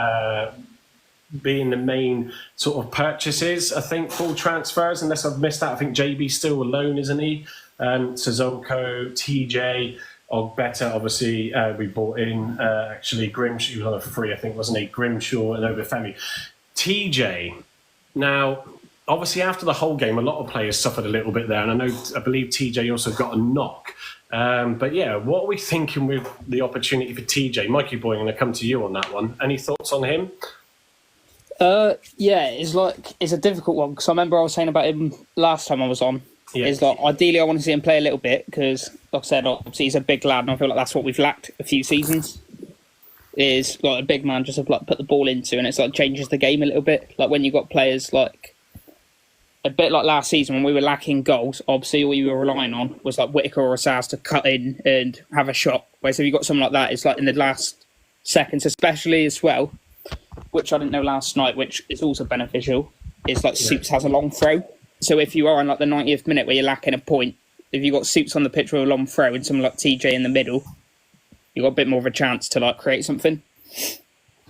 A: being the main sort of purchases. I think full transfers, unless I've missed that. I think JB's still alone, isn't he? Sissoko, TJ. Ogbeta, obviously, we bought in actually Grimshaw. He was on a free, I think, wasn't he? Grimshaw and Obafemi. TJ. Now, obviously, after the whole game, a lot of players suffered a little bit there, and I believe TJ also got a knock. But yeah, what are we thinking with the opportunity for TJ? Mikey Boy, I'm going to come to you on that one. Any thoughts on him?
F: It's a difficult one, because I remember I was saying about him last time I was on. Yeah. Ideally I want to see him play a little bit, because, like I said, obviously he's a big lad, and I feel like that's what we've lacked a few seasons. Is like a big man just to put the ball into, and it's changes the game a little bit. Like when you've got players like a bit like last season when we were lacking goals, obviously all you were relying on was like Whittaker or Saz to cut in and have a shot. Whereas if you got something like that, it's like in the last seconds, especially as well, which I didn't know last night, which is also beneficial, is like Soups has a long throw. So if you are in like the 90th minute where you're lacking a point, if you got Soups on the pitch with a long throw and someone like TJ in the middle, you got a bit more of a chance to like create something.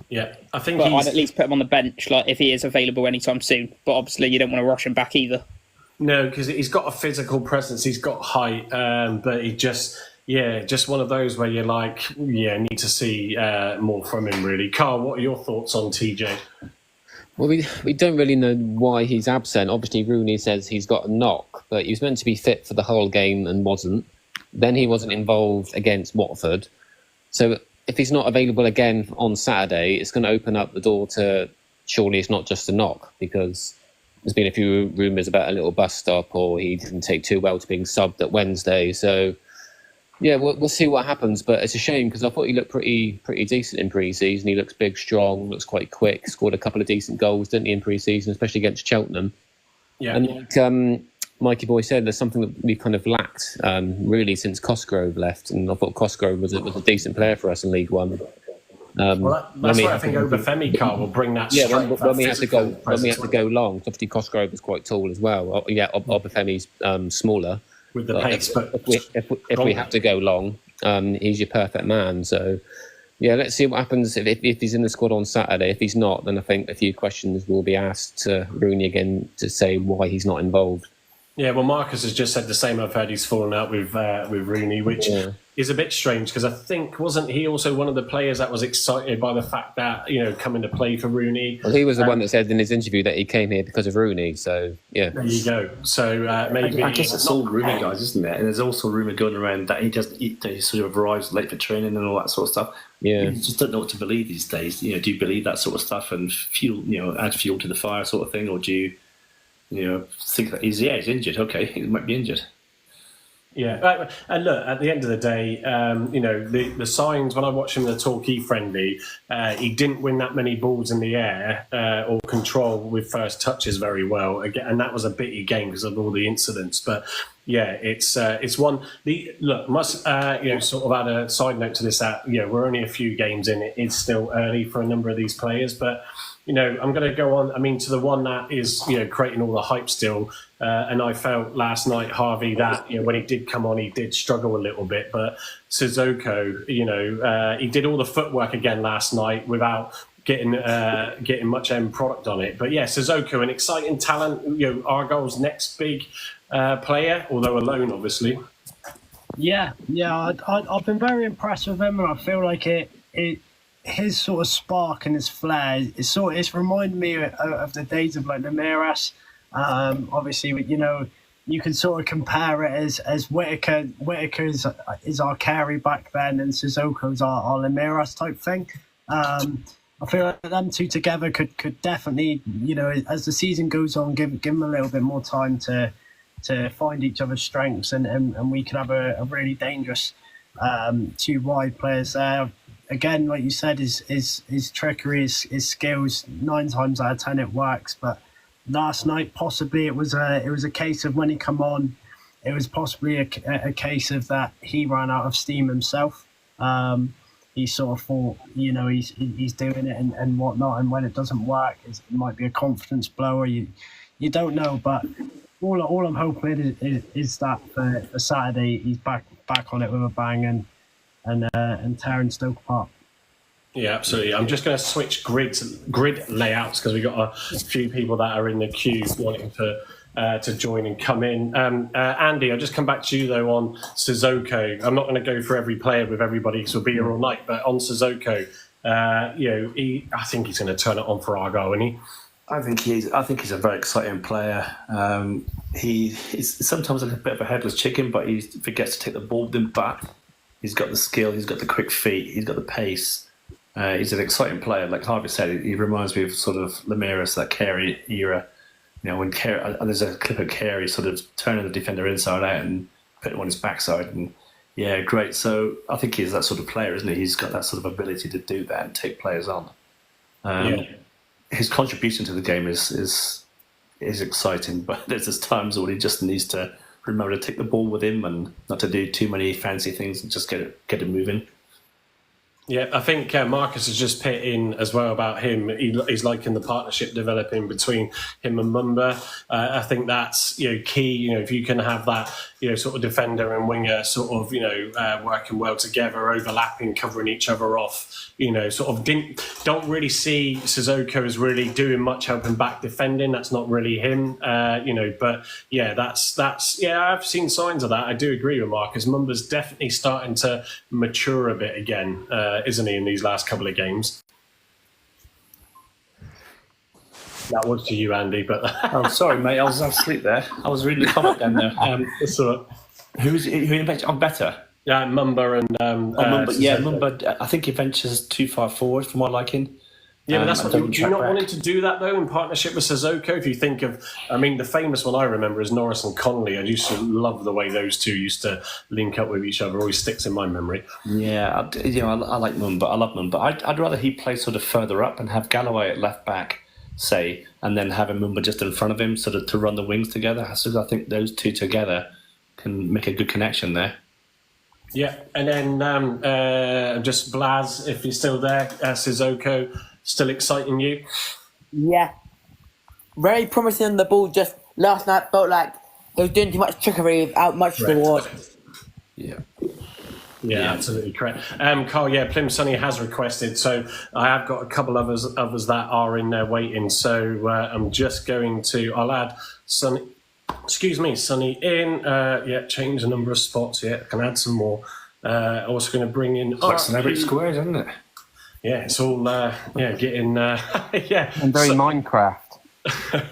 A: Yeah, I think
F: but I'd at least put him on the bench, like if he is available anytime soon. But obviously, you don't want to rush him back either.
A: No, because he's got a physical presence, he's got height, but he just one of those where you're like, need to see more from him, really. Carl, what are your thoughts on TJ?
E: Well, we don't really know why he's absent. Obviously, Rooney says he's got a knock, but he was meant to be fit for the whole game and wasn't. Then he wasn't involved against Watford. So if he's not available again on Saturday, it's going to open up the door to surely it's not just a knock, because there's been a few rumours about a little bus stop or he didn't take too well to being subbed at Wednesday. So, yeah, we'll see what happens. But it's a shame because I thought he looked pretty decent in pre-season. He looks big, strong, looks quite quick, scored a couple of decent goals, didn't he, in pre-season, especially against Cheltenham.
A: Yeah.
E: And like Mikey Boy said, there's something that we kind of lacked really since Cosgrove left. And I thought Cosgrove was a decent player for us in League One.
A: That's why I think Obafemi Carl will bring that strength.
E: Yeah, when we had to go long, obviously Cosgrove was quite tall as well. Obafemi's smaller.
A: With the pace, but
E: if we have to go long, he's your perfect man. So, yeah, let's see what happens if he's in the squad on Saturday. If he's not, then I think a few questions will be asked to Rooney again to say why he's not involved.
A: Yeah, well, Marcus has just said the same. I've heard he's fallen out with Rooney, which is a bit strange because I think wasn't he also one of the players that was excited by the fact that coming to play for Rooney?
E: Well, he was the one that said in his interview that he came here because of Rooney. So yeah,
A: there you go. So maybe
C: I guess it's all rumour, guys, isn't it? And there's also rumour going around that he sort of arrives late for training and all that sort of stuff.
E: Yeah,
C: you just don't know what to believe these days. Do you believe that sort of stuff and add fuel to the fire, sort of thing, or do you? Think that he's injured. Okay, he might be injured.
A: Yeah, and look, at the end of the day, the signs, when I watched him in the Torquay friendly, he didn't win that many balls in the air or control with first touches very well. Again, and that was a bitty game because of all the incidents. But yeah, it's one. Sort of add a side note to this that we're only a few games in. It's still early for a number of these players, but. I'm going to go on, to the one that is, creating all the hype still. And I felt last night, Harvey, that, when he did come on, he did struggle a little bit. But Sissoko, he did all the footwork again last night without getting much end product on it. But yeah, Sissoko, an exciting talent, Argyle's next big player, although alone, obviously.
D: Yeah, I've been very impressed with him, and I feel like his sort of spark and his flair, it's reminded me of the days of like Lemiras. Obviously, you can sort of compare it as Whittaker. Whittaker is our carry back then, and Sissoko's our Lemiras type thing. I feel like them two together could definitely, as the season goes on, give them a little bit more time to find each other's strengths, and we could have a really dangerous two wide players there. Again, like you said, his trickery, his skills, 9 times out of 10 it works. But last night, possibly it was a case of when he come on, it was possibly a case of that he ran out of steam himself. He sort of thought, he's doing it and whatnot, and when it doesn't work, it might be a confidence blower. You don't know, but all I'm hoping is that for Saturday he's back on it with a bang and tearing Stoke apart.
A: Yeah, absolutely. I'm just going to switch grid layouts because we've got a few people that are in the queue wanting to join and come in. Andy, I'll just come back to you though on Sissoko. I'm not going to go for every player with everybody because we'll be here all night. But on Sissoko, I think he's going to turn it on for Argyle, isn't he?
C: I think he's a very exciting player. He's sometimes a bit of a headless chicken, but he forgets to take the ball back. He's got the skill, he's got the quick feet, he's got the pace. He's an exciting player. Like Harvey said, he reminds me of sort of Lemiras, that Carey era. When Carey, there's a clip of Carey sort of turning the defender inside out and putting him on his backside. And yeah, great. So I think he's that sort of player, isn't he? He's got that sort of ability to do that and take players on. His contribution to the game is is exciting, but there's just times when he just needs to remember to take the ball with him and not to do too many fancy things and just get it moving.
A: Yeah, I think Marcus has just put in as well about him. He's liking the partnership developing between him and Mumba. I think that's key. If you can have that sort of defender and winger sort of working well together, overlapping, covering each other off. Sort of don't really see Sissoko as really doing much helping back defending. That's not really him. But yeah, that's I've seen signs of that. I do agree with Marcus. Mumba's definitely starting to mature a bit again. Isn't he, in these last couple of games? That was to you, Andy, but...
C: Oh, sorry, mate. I was asleep there. I was reading the comment down there.
A: That's all right.
C: Who you bet on better?
A: Yeah, Mumba and...
C: Mumba, I think he ventures too far forward from what I like him.
A: Yeah, but that's what do you not want him to do that, though, in partnership with Sissoko? If you think of... the famous one I remember is Norris and Connolly. I used to love the way those two used to link up with each other. Always sticks in my memory.
C: Yeah, I like Mumba. I love Mumba. I'd rather he play sort of further up and have Galloway at left back, say, and then having Mumba just in front of him sort of to run the wings together. So I think those two together can make a good connection there.
A: Yeah, and then just Blaz, if you're still there, Sissoko, still exciting you?
B: Yeah. Very promising on the ball. Just last night felt like he was doing too much trickery without much reward.
A: Yeah, absolutely correct. Carl, Plymouth Sonny has requested, so I have got a couple others that are in there waiting. So I'm just going to, I'll add Sonny in. Change the number of spots. Yeah, I can add some more. Also going to bring in.
C: Celebrity Squares, isn't it?
A: Yeah, it's all getting
E: And very Minecraft.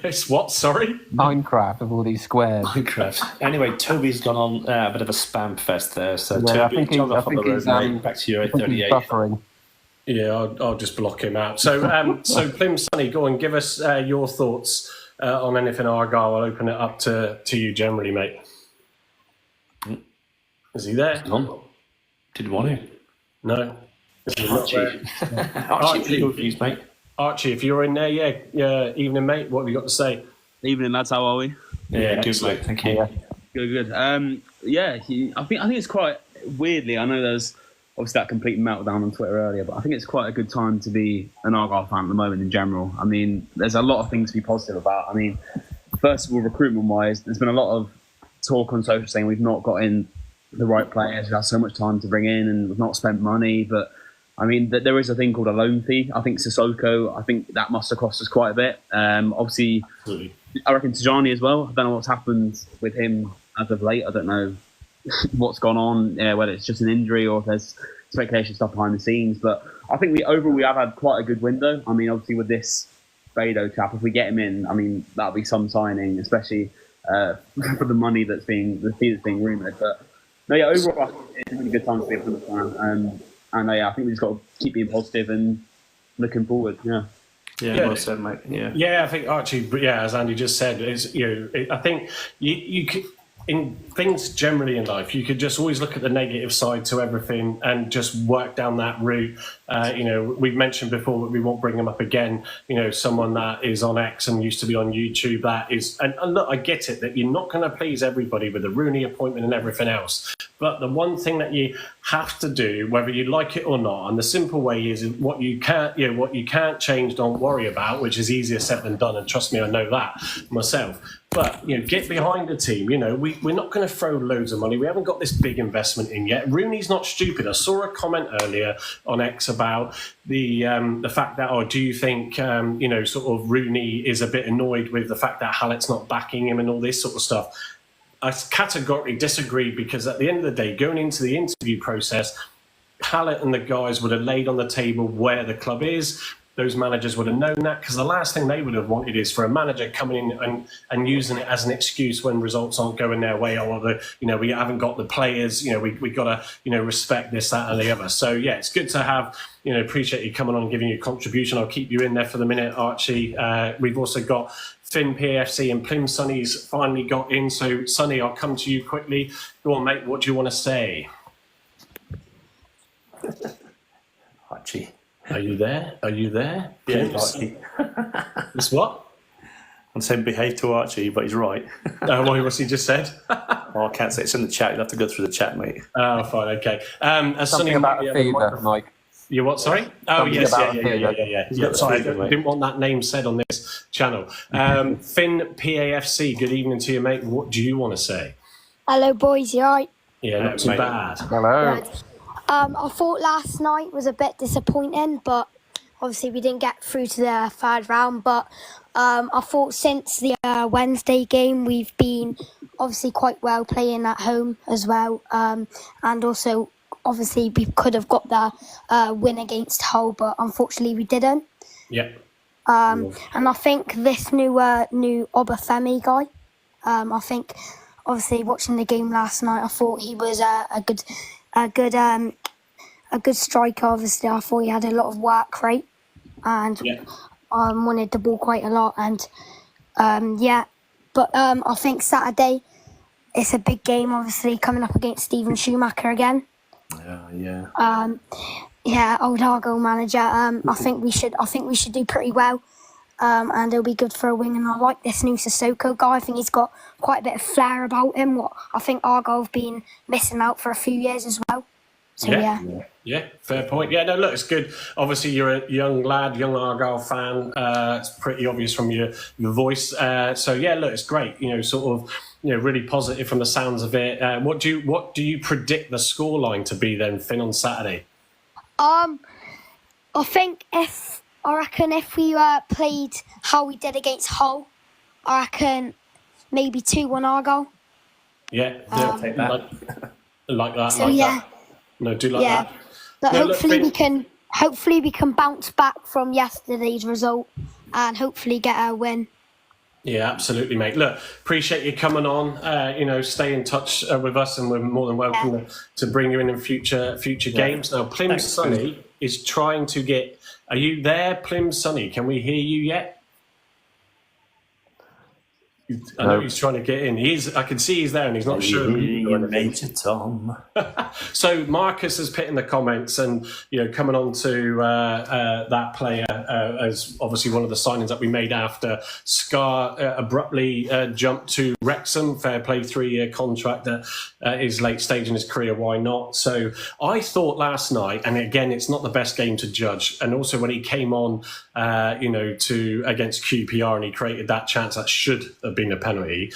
A: It's what? Sorry,
E: Minecraft of all these squares.
C: Minecraft. Anyway, Toby's gone on a bit of a spam fest there. So
E: Yeah,
C: Toby,
E: I think
C: jog off on the road,
E: he's
C: mate. Back to you at 38.
E: He's buffering.
A: Yeah, I'll just block him out. So, Plymouth Sonny, go on, give us your thoughts on anything Argyle. I'll open it up to you generally, mate. Is he there?
C: Didn't want to.
A: No.
C: Archie, your views, mate.
A: Archie, if you're in there, evening, mate. What have you got to say?
G: Evening, lads. How are we?
C: Yeah, good, mate. Thank you.
G: Good. I think it's quite weirdly. I know there's obviously that complete meltdown on Twitter earlier, but I think it's quite a good time to be an Argyle fan at the moment in general. I mean, there's a lot of things to be positive about. I mean, first of all, recruitment-wise, there's been a lot of talk on social saying we've not got in the right players. We've had so much time to bring in, and we've not spent money, but. I mean, there is a thing called a loan fee. I think Sissoko, I think that must have cost us quite a bit. Obviously, absolutely. I reckon Tajani as well. I don't know what's happened with him as of late. I don't know what's gone on, whether it's just an injury or if there's speculation stuff behind the scenes. But I think we have had quite a good window. I mean, obviously with this Baidoo chap, if we get him in, I mean, that'll be some signing, especially for the money the fee that's being rumoured. But no, overall, it's a really good time to be a Plymouth fan. And I think we've just got to keep being positive and looking forward. Yeah,
C: well said, mate.
A: I think Archie. As Andy just said, is I think you could, in things generally in life, you could just always look at the negative side to everything and just work down that route. We've mentioned before, but we won't bring them up again. Someone that is on X and used to be on YouTube. That is, and look, I get it that you're not going to please everybody with the Rooney appointment and everything else. But the one thing that you have to do, whether you like it or not, and the simple way is what you can't change, don't worry about, which is easier said than done. And trust me, I know that myself. But get behind the team. We're not going to throw loads of money. We haven't got this big investment in yet. Rooney's not stupid. I saw a comment earlier on X about the fact that, do you think sort of Rooney is a bit annoyed with the fact that Hallett's not backing him and all this sort of stuff. I categorically disagree, because at the end of the day, going into the interview process, Hallett and the guys would have laid on the table where the club is. Those managers would have known that, because the last thing they would have wanted is for a manager coming in and using it as an excuse when results aren't going their way, or we haven't got the players. We got to respect this, that, and the other. So it's good to have. Appreciate you coming on and giving your contribution. I'll keep you in there for the minute, Archie. We've also got Finn PFC and Plymouth Sonny's finally got in. So Sonny, I'll come to you quickly. Go on, mate. What do you want to say?
C: Archie.
A: Are you there?
C: Yeah, Archie.
A: It's what?
C: I'm saying behave to Archie, but he's right.
A: What's he just said?
C: Oh, I can't say it's in the chat. You'll have to go through the chat, mate.
A: Oh, fine, okay.
E: Something about a feeder, Mike.
A: You what? Sorry. Oh,
E: Something
A: yes,
E: about
A: yeah. Sorry, I didn't want that name said on this channel. Finn PAFC. Good evening to you, mate. What do you want to say?
H: Hello, boys. You alright?
A: Yeah, not too bad.
E: Hello.
H: Right. I thought last night was a bit disappointing, but obviously we didn't get through to the third round. But I thought since the Wednesday game, we've been obviously quite well playing at home as well, and also obviously we could have got the win against Hull, but unfortunately we didn't.
A: Yeah.
H: And I think this new Obafemi guy, I think obviously watching the game last night, I thought he was a good striker. Obviously, I thought he had a lot of work rate and wanted the ball quite a lot. And but I think Saturday it's a big game. Obviously, coming up against Steven Schumacher again. Old Argyle manager. I think we should do pretty well. And it'll be good for a wing. And I like this new Sissoko guy. I think he's got quite a bit of flair about him. What I think Argyle have been missing out for a few years as well. So
A: Yeah, fair point. Yeah, no, look, it's good. Obviously, you're a young lad, young Argyle fan. It's pretty obvious from your voice. So yeah, look, it's great. Really positive from the sounds of it. What do you predict the scoreline to be then, Finn, on Saturday?
H: I reckon if we played how we did against Hull, I reckon maybe 2-1 Argyle.
A: Yeah, take that. Like that.
H: So
A: like
H: yeah.
A: that. No, do like that.
H: But
A: No,
H: hopefully
A: look,
H: we can bounce back from yesterday's result and hopefully get a win.
A: Yeah, absolutely, mate. Look, appreciate you coming on. Stay in touch with us, and we're more than welcome to bring you in future games. Now, Plim Sonny is trying to get. Are you there, Plim Sonny? Can we hear you yet? I know he's trying to get in. I can see he's there, and he's not sure.
C: Major Tom.
A: So Marcus has put in the comments, and coming on to that player as obviously one of the signings that we made after Scar abruptly jumped to Wrexham. Fair play, 3-year contract at his late stage in his career. Why not? So I thought last night, and again, it's not the best game to judge. And also when he came on, against QPR and he created that chance that should have been a penalty.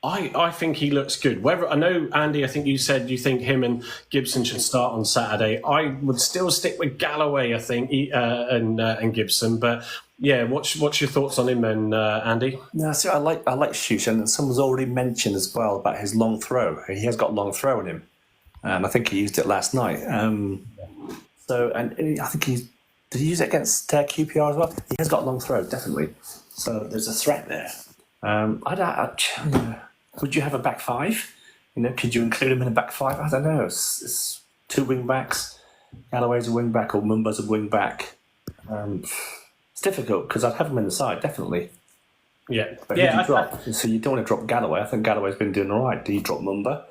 A: I think he looks good. I know, Andy, I think you said you think him and Gibson should start on Saturday. I would still stick with Galloway, I think, and Gibson. But yeah, what's your thoughts on him then, Andy?
C: No, I like Schuch, and someone's already mentioned as well about his long throw. He has got long throw in him. I think he used it last night. I think did he use it against QPR as well? He has got long throw, definitely. So there's a threat there. Would you have a back five? Could you include him in a back five? I don't know. It's 2 wing backs. Galloway's a wing back or Mumba's a wing back. It's difficult because I'd have him in the side, definitely.
A: Yeah.
C: But who do you drop? So you don't want to drop Galloway. I think Galloway's been doing all right. Do you drop Mumba?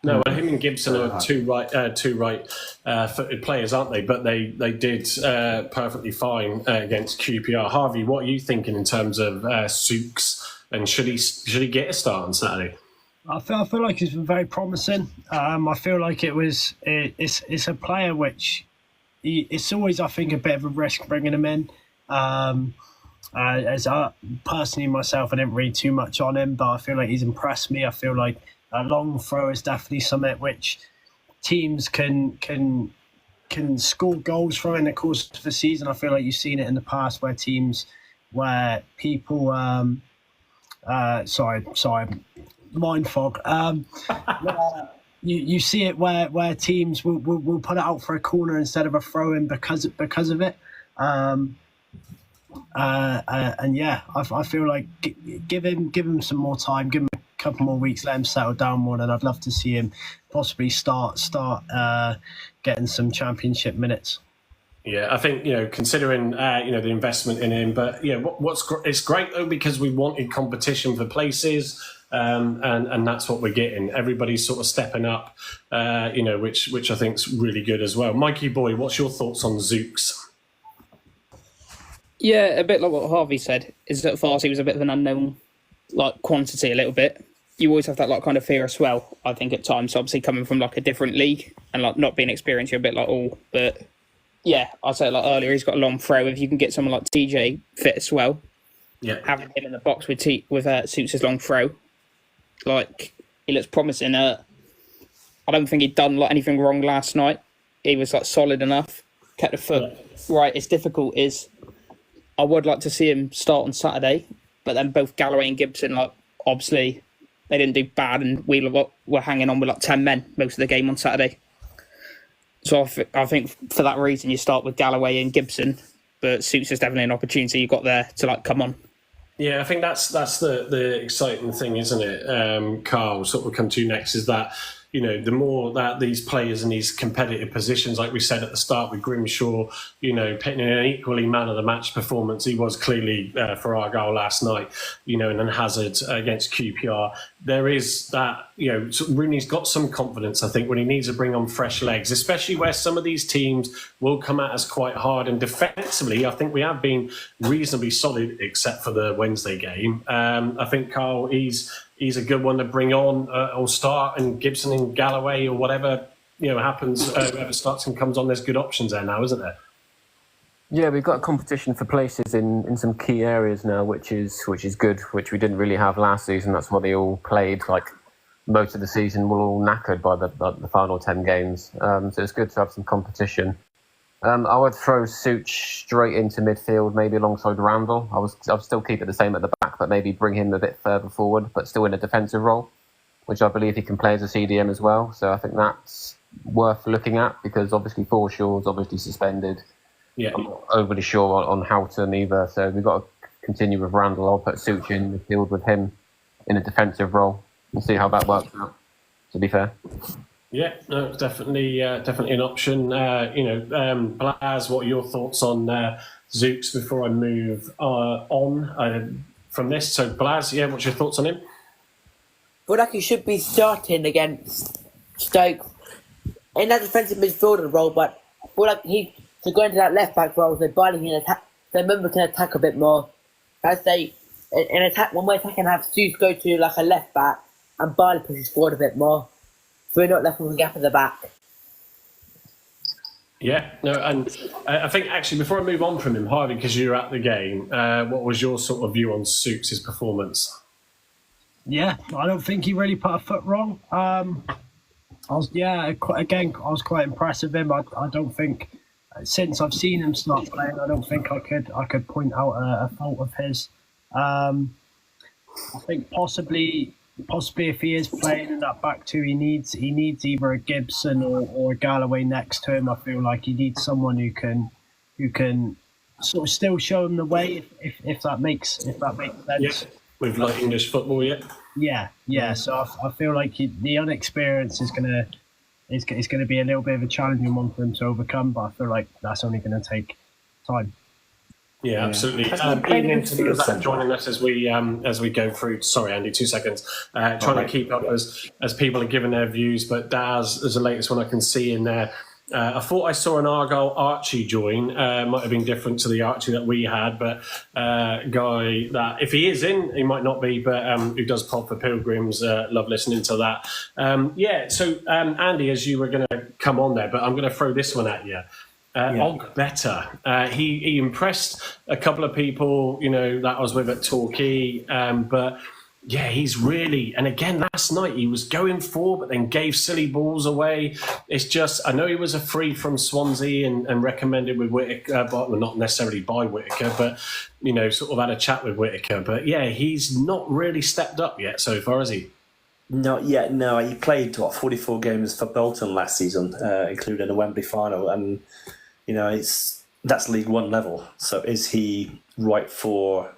A: No, him and Gibson are two right-footed players, aren't they? But they did perfectly fine against QPR. Harvey, what are you thinking in terms of Souks, and should he get a start on Saturday?
D: I feel like he's been very promising. I feel like it's a player which it's always, I think, a bit of a risk bringing him in. As I personally myself, I didn't read too much on him, but I feel like he's impressed me. I feel like a long throw is definitely something which teams can score goals from in the course of the season. I feel like you've seen it in the past where people mind fog. You see it where teams will put it out for a corner instead of a throw in because of it. I feel like give him some more time, give him a couple more weeks, let him settle down more, and I'd love to see him possibly start getting some championship minutes.
A: Yeah, I think considering the investment in him, but it's great though because we wanted competition for places, and that's what we're getting. Everybody's sort of stepping up, which I think is really good as well. Mikey boy, what's your thoughts on Zooks?
F: Yeah, a bit like what Harvey said, is that Farsi was a bit of an unknown quantity a little bit. You always have that kind of fear as well, I think, at times. Obviously coming from a different league and not being experienced, you're a bit but yeah, I said earlier, he's got a long throw. If you can get someone like TJ fit as well, having him in the box with Suits' long throw, he looks promising. I don't think he'd done anything wrong last night. He was solid enough, kept the foot right. It's difficult. I would like to see him start on Saturday, but then both Galloway and Gibson, obviously, they didn't do bad, and we were hanging on with 10 men most of the game on Saturday. So I think for that reason, you start with Galloway and Gibson, but Suits is definitely an opportunity you got there to come on.
A: Yeah, I think that's the exciting thing, isn't it, Carl? Sort of come to next is that, the more that these players in these competitive positions, like we said at the start with Grimshaw, pitting in an equally man of the match performance, he was clearly for Argyle last night, and then Hazard against QPR. There is that, Rooney's got some confidence, I think, when he needs to bring on fresh legs, especially where some of these teams will come at us quite hard. And defensively, I think we have been reasonably solid, except for the Wednesday game. I think Carl, he's a good one to bring on or start, and Gibson and Galloway or whatever happens, whoever starts and comes on. There's good options there now, isn't there?
E: Yeah, we've got competition for places in some key areas now, which is good, which we didn't really have last season. That's why they all played most of the season. We're all knackered by the final 10 games. So it's good to have some competition. I would throw Such straight into midfield, maybe alongside Randall. I'll still keep it the same at the back, but maybe bring him a bit further forward, but still in a defensive role, which I believe he can play as a CDM as well. So I think that's worth looking at, because obviously Forshaw's obviously suspended. Yeah, I'm not overly sure on Houghton either. So we've got to continue with Randall. I'll put Such in midfield with him in a defensive role and see how that works out, to be fair.
A: Yeah, no, it's definitely an option. Blaz, what are your thoughts on Zooks before I move on from this? So, Blaz, what's your thoughts on him?
B: I feel he should be starting against Stoke in that defensive midfielder role, but I feel he should go into that left back role so Barley can attack, so Member can attack a bit more. I'd say in attack, when we're attacking, have Zeus go to a left back and Barley pushes forward a bit more. So we're not left with a gap at the back.
A: Yeah, no, and I think actually before I move on from him, Harvey, because you were at the game, what was your sort of view on Suits' performance?
D: Yeah, I don't think he really put a foot wrong. I was quite impressed with him. I don't think, since I've seen him start playing, I don't think I could point out a fault of his. I think possibly if he is playing in that back two, he needs either a Gibson or a Galloway next to him. I feel like he needs someone who can sort of still show him the way, if that makes sense.
A: Yeah, with English football,
D: yeah. So I feel like the inexperience is gonna be a little bit of a challenging one for him to overcome. But I feel like that's only going to take time.
A: Yeah, absolutely. Ian joining us as we go through. Sorry, Andy, 2 seconds. Trying to keep up as people are giving their views. But Daz is the latest one I can see in there. I thought I saw an Argyle Archie join. Might have been different to the Archie that we had, but guy that if he is in, he might not be, but who does pop for Pilgrims. Love listening to that. So Andy, as you were going to come on there, but I'm going to throw this one at you. Og better. He impressed a couple of people, that I was with at Torquay, but yeah, he's really, and again last night he was going for, but then gave silly balls away. It's just, I know he was a free from Swansea and recommended with Whittaker, but well, not necessarily by Whittaker, but sort of had a chat with Whittaker. But yeah, he's not really stepped up yet so far, has he?
C: Not yet, no. He played 44 games for Bolton last season, including a Wembley final, and that's League One level. So is he right for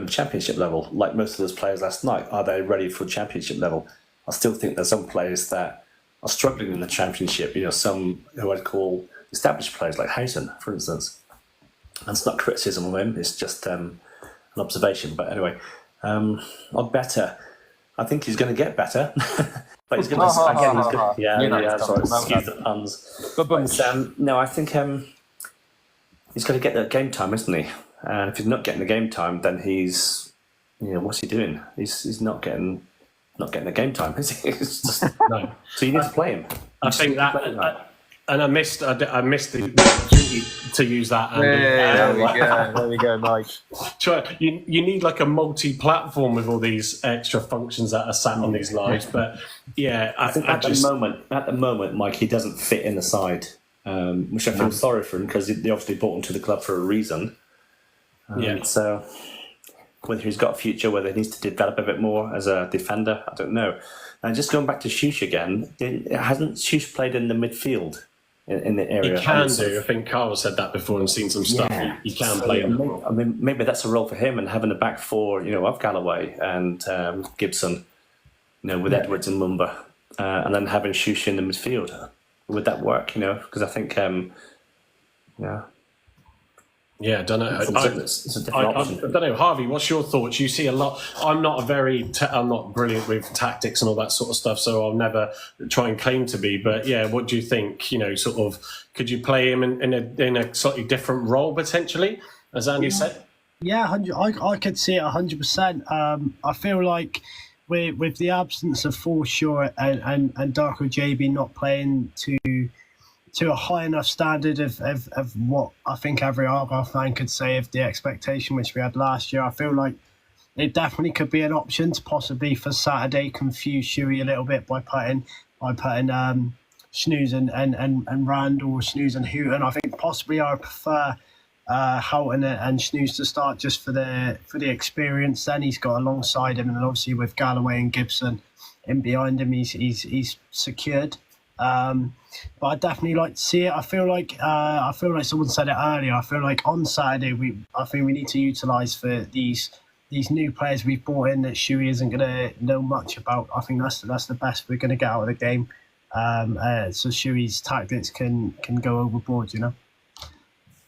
C: Championship level? Like most of those players last night, are they ready for Championship level? I still think there's some players that are struggling in the Championship. Some who I'd call established players, like Houghton, for instance. And it's not criticism of him; it's just an observation. But anyway, Og better. I think he's going to get better. But he's going to again. He's going, sorry, excuse the puns. But, no, I think he's going to get that game time, isn't he? And if he's not getting the game time, then he's, what's he doing? He's not getting the game time, is he? It's just,
A: No.
C: So you need to play him.
A: I think that, and I missed the opportunity to use that. Andy.
D: There we go, Mike.
A: You need like a multi-platform with all these extra functions that are sat on these lives. But yeah,
C: I think at the moment, Mike, he doesn't fit in the side, which I feel sorry for him because they obviously brought him to the club for a reason. So whether he's got a future, whether he needs to develop a bit more as a defender, I don't know. And just going back to Shush again, hasn't Shush played in the midfield in the area?
A: He can do. I think Carl said that before and seen some stuff.
C: Yeah.
A: He can play.
C: I mean, maybe that's a role for him, and having a back four, of Galloway and Gibson, with Edwards and Mumba, and then having Shush in the midfield. Would that work? Because I think,
A: Yeah, I don't know.
C: It's a different option.
A: I don't know, Harvey. What's your thoughts? You see a lot. I'm not brilliant with tactics and all that sort of stuff, so I'll never try and claim to be. But yeah, what do you think? Sort of, could you play him in a slightly different role potentially, as Andy said?
D: Yeah, I could see it 100%. I feel like with the absence of Forshaw and Darko JB not playing to a high enough standard of what I think every Argyle fan could say of the expectation which we had last year, I feel like it definitely could be an option to possibly for Saturday confuse Shuey a little bit by putting Snooze and Randall or Snooze and Houghton. I think possibly I would prefer Houghton and Snooze to start just for the experience. Then he's got alongside him, and then obviously with Galloway and Gibson in behind him, he's secured. But I definitely like to see it. I feel like someone said it earlier. I feel like on Saturday we need to utilise for these new players we've brought in that Shuey isn't going to know much about. I think that's the best we're going to get out of the game. So Shuey's tactics can go overboard.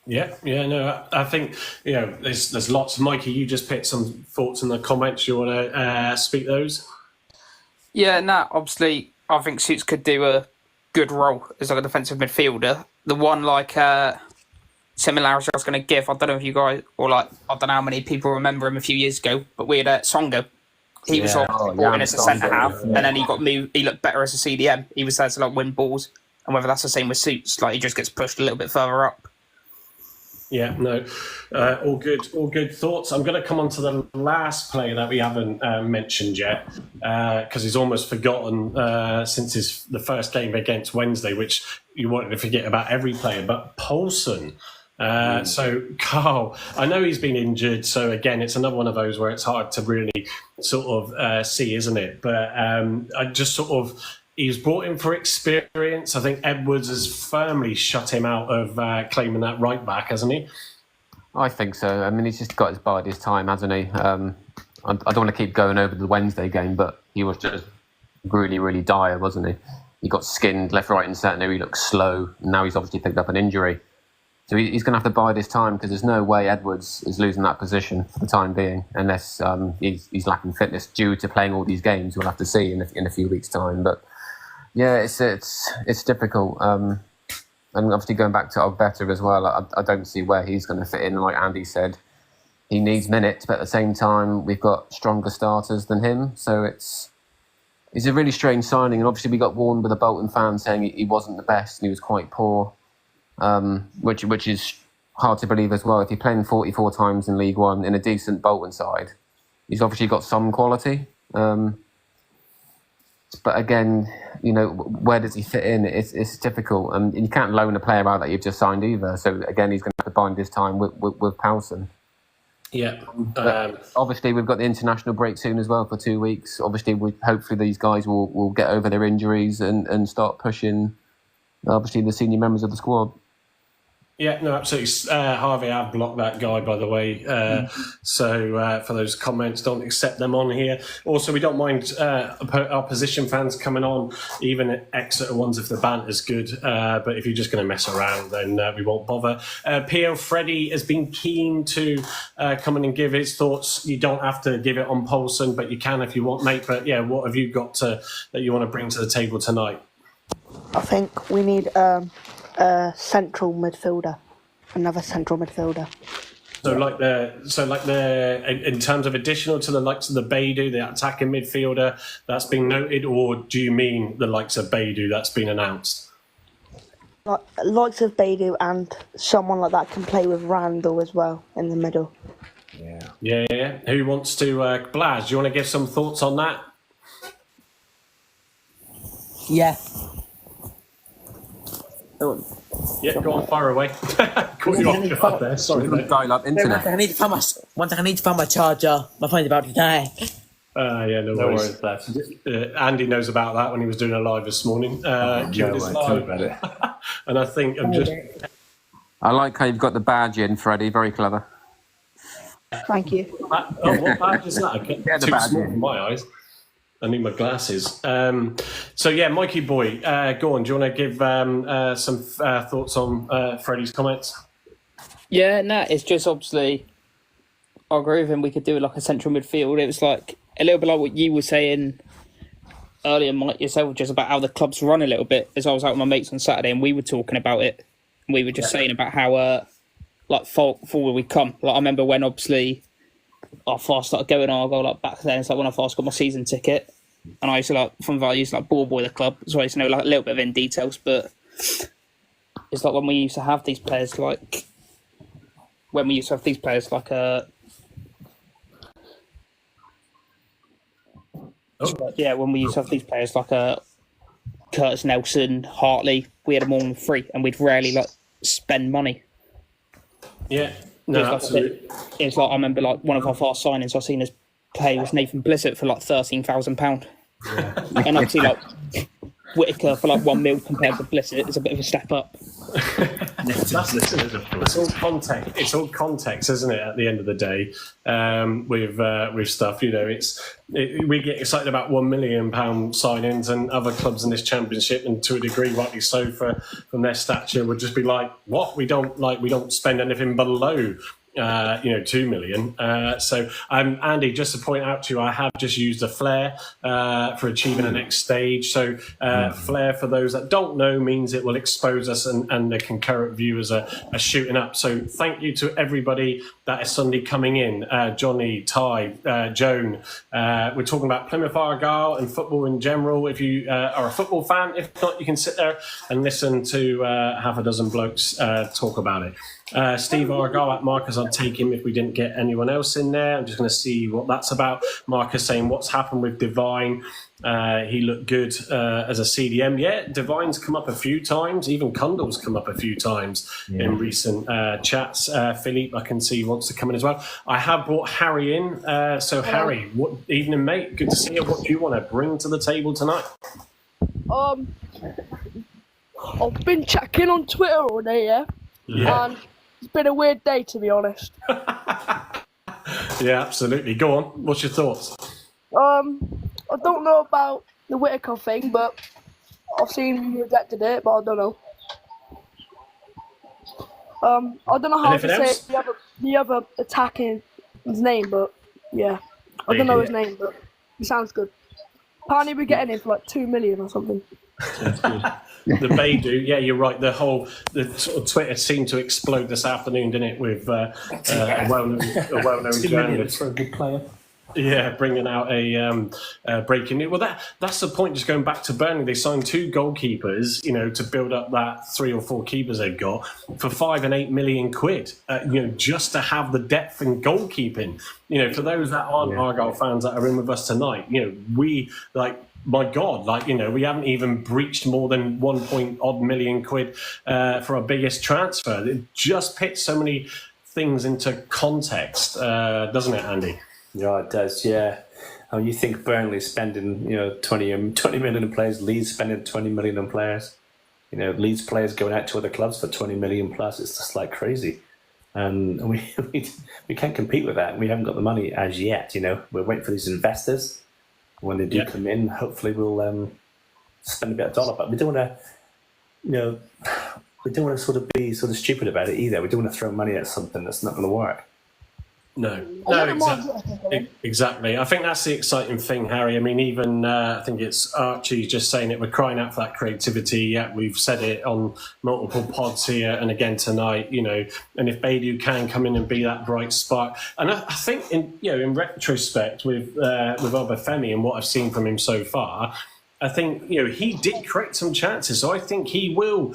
A: Yeah, no, I think there's lots. Mikey, you just picked some thoughts in the comments. You want to speak those?
F: Yeah, obviously I think Suits could do a good role as like a defensive midfielder. The one similarity I was going to give, I don't know if you guys or I don't know how many people remember him a few years ago, but we had Songo. He was brought in as a centre half, and then he got moved. He looked better as a CDM. He was there to win balls, and whether that's the same with Suits, he just gets pushed a little bit further up.
A: Yeah, no, all good thoughts. I'm going to come on to the last player that we haven't mentioned yet, because he's almost forgotten since the first game against Wednesday, which you wanted to forget about every player, but Poulsen. So, Carl, I know he's been injured, so again, it's another one of those where it's hard to really sort of see, isn't it? But I just sort of... He was brought in for experience. I think Edwards has firmly shut him out of claiming that right back, hasn't he?
E: I think so. I mean, he's just got his bide his time, hasn't he? I don't want to keep going over the Wednesday game, but he was just really, really dire, wasn't he? He got skinned left, right and centre. He looked slow. Now he's obviously picked up an injury. So he's going to have to bide his time because there's no way Edwards is losing that position for the time being unless he's lacking fitness due to playing all these games. We'll have to see in a few weeks' time. But yeah, it's difficult. And obviously going back to Ogbetter as well, I don't see where he's going to fit in. Like Andy said, he needs minutes, but at the same time, we've got stronger starters than him. So it's a really strange signing. And obviously we got warned with a Bolton fan saying he wasn't the best and he was quite poor, which is hard to believe as well. If you're playing 44 times in League One in a decent Bolton side, he's obviously got some quality. But again, where does he fit in? It's difficult, and you can't loan a player out that you've just signed either. So again, he's going to have to bide his time with Poulsen.
A: Yeah.
E: Obviously, we've got the international break soon as well for 2 weeks. Obviously, hopefully these guys will get over their injuries and start pushing. Obviously, the senior members of the squad.
A: Yeah, no, absolutely. Harvey, I've blocked that guy, by the way. So for those comments, don't accept them on here. Also, we don't mind our position fans coming on, even Exeter ones if the banter's good. But if you're just going to mess around, then we won't bother. P.O. Freddy has been keen to come in and give his thoughts. You don't have to give it on Poulsen, but you can if you want, mate. But yeah, what have you got that you want to bring to the table tonight?
I: I think we need... central midfielder, another central midfielder.
A: So in terms of additional to the likes of the Baidoo, the attacking midfielder that's been noted, or do you mean the likes of Baidoo that's been announced?
I: Likes of Baidoo and someone like that can play with Randall as well in the middle.
A: Yeah. Who wants to, Blaz, do you want to give some thoughts on that?
B: Yeah.
A: Yeah, go on, fire away. Caught you off guard there. Sorry, mate.
E: Dial-up internet.
B: I need to find my charger. My phone's about to die.
A: Yeah, no worries. Andy knows about that when he was doing a live this morning.
C: Tell me about it.
A: And I think I'm just...
E: I like how you've got the badge in, Freddie. Very clever.
I: Thank you.
A: What badge is that? I get
E: the
A: too
E: badge
A: small
E: in.
A: for my eyes. I need my glasses. So yeah, Mikey boy, go on. Do you want to give some thoughts on Freddie's comments?
F: Yeah, it's just obviously, I agree with him. We could do like a central midfield. It was like a little bit like what you were saying earlier, Mike, yourself, just about how the club's run a little bit. As I was out with my mates on Saturday and we were talking about it, and we were just saying about how forward we come. Like I remember when obviously I first started going Argyle, like back then. It's like when I first got my season ticket, and I used to I used to ball boy the club, so I used to know like a little bit of in details. But it's like when we used to have these players like when we used to have these players like when we used to have these players like Curtis Nelson, Hartley, we had them all free, and we'd rarely like spend money.
A: Yeah, no, absolutely.
F: It's like I remember like one of our first signings I seen us play was Nathan Blissett for like £13,000, and obviously like Whittaker for like £1 million compared to Blissett is a bit of a step up.
A: It's all context. It's all context, isn't it? At the end of the day, with stuff, you know, we get excited about £1 million signings, and other clubs in this championship, and to a degree, rightly so, from their stature, would just be like, "What? We don't spend anything below." 2 million. So, Andy, just to point out to you, I have just used a flare for achieving the next stage. So, flare, for those that don't know, means it will expose us and the concurrent viewers are shooting up. So, thank you to everybody that is suddenly coming in. Johnny, Ty, Joan. We're talking about Plymouth Argyle and football in general. If you are a football fan, if not, you can sit there and listen to half a dozen blokes talk about it. Steve Argyle at Marcus, I'd take him if we didn't get anyone else in there. I'm just going to see what that's about. Marcus saying, what's happened with Divine? He looked good as a CDM. Yeah, Divine's come up a few times. Even Cundall's come up a few times in recent chats. Philippe, I can see, wants to come in as well. I have brought Harry in. So, Harry, what evening, mate? Good to see you. What do you want to bring to the table tonight?
J: I've been checking on Twitter all day, and it's been a weird day, to be honest.
A: Yeah, absolutely. Go on. What's your thoughts?
J: I don't know about the Whittaker thing, but I've seen you rejected it, but I don't know. I don't know how
A: Anything
J: to
A: else?
J: say the other attacking his name, but yeah. I don't know his name, but he sounds good. Apparently we're getting him for like 2 million or something.
A: The Baidoo, yeah, you're right. The sort of Twitter seemed to explode this afternoon, didn't it? With a well-known journalist
C: for a good player.
A: Yeah, bringing out a breaking news. Well, that's the point. Just going back to Burnley, they signed 2 goalkeepers, to build up that 3 or 4 keepers they've got for £5 and £8 million, just to have the depth in goalkeeping. For those that aren't Argyle fans that are in with us tonight, we my God, we haven't even breached more than £1 million for our biggest transfer. It just puts so many things into context, doesn't it, Andy?
C: Yeah, it does. Yeah, you think Burnley spending 20 million on players, Leeds spending 20 million on players, Leeds players going out to other clubs for 20 million plus. It's just like crazy, and we can't compete with that. We haven't got the money as yet. We're waiting for these investors. When they do come in, hopefully we'll spend a bit of dollar. But we don't want to, we don't want to sort of be sort of stupid about it either. We don't want to throw money at something that's not going to work.
A: No, exactly. I think that's the exciting thing, Harry. I mean, even I think it's Archie just saying it. We're crying out for that creativity. Yeah, we've said it on multiple pods here and again tonight. And if Baidoo can come in and be that bright spark, and I think in retrospect with Obafemi and what I've seen from him so far, I think he did create some chances, so I think he will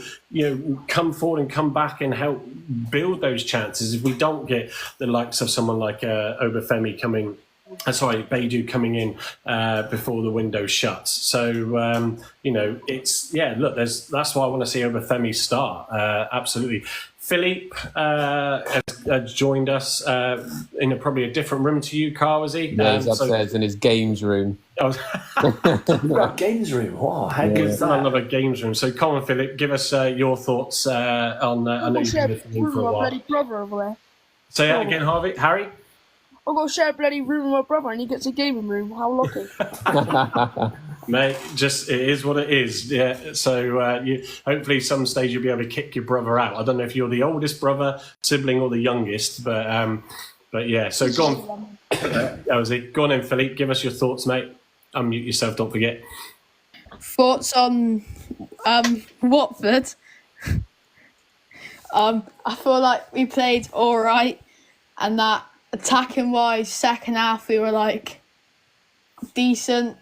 A: come forward and come back and help build those chances. If we don't get the likes of someone like Obafemi Baidoo coming in before the window shuts. So that's why I want to see Obafemi start. Absolutely. Philippe has joined us in probably a different room to you, Carl, was he?
E: Yeah, he's upstairs in his games room.
C: Games room. Wow, how good is that?
A: I love a games room. So, come on, Philip, give us your thoughts on. I know you've been listening for a while.
J: Bloody brother over there.
A: Say that again, Harry.
J: I've got to share a bloody room with my brother, and he gets a gaming room. How lucky!
A: Mate, just it is what it is. Yeah. So hopefully, some stage you'll be able to kick your brother out. I don't know if you're the oldest brother, sibling, or the youngest, but yeah. So go on. That was it. Go on in, Philippe. Give us your thoughts, mate. Unmute yourself. Don't forget.
K: Thoughts on Watford? I feel like we played all right, and that attacking wise, second half we were decent,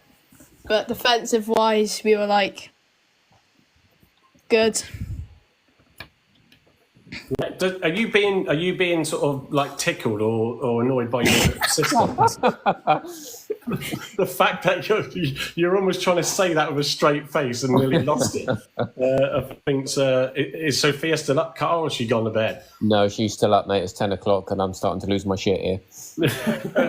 K: but defensive wise we were good.
A: Are you being sort of tickled or annoyed by your assistant? The fact that you're almost trying to say that with a straight face and nearly lost it. I think is Sophia still up, Carl, or has she gone to bed?
E: No, she's still up, mate. It's 10 o'clock and I'm starting to lose my shit here.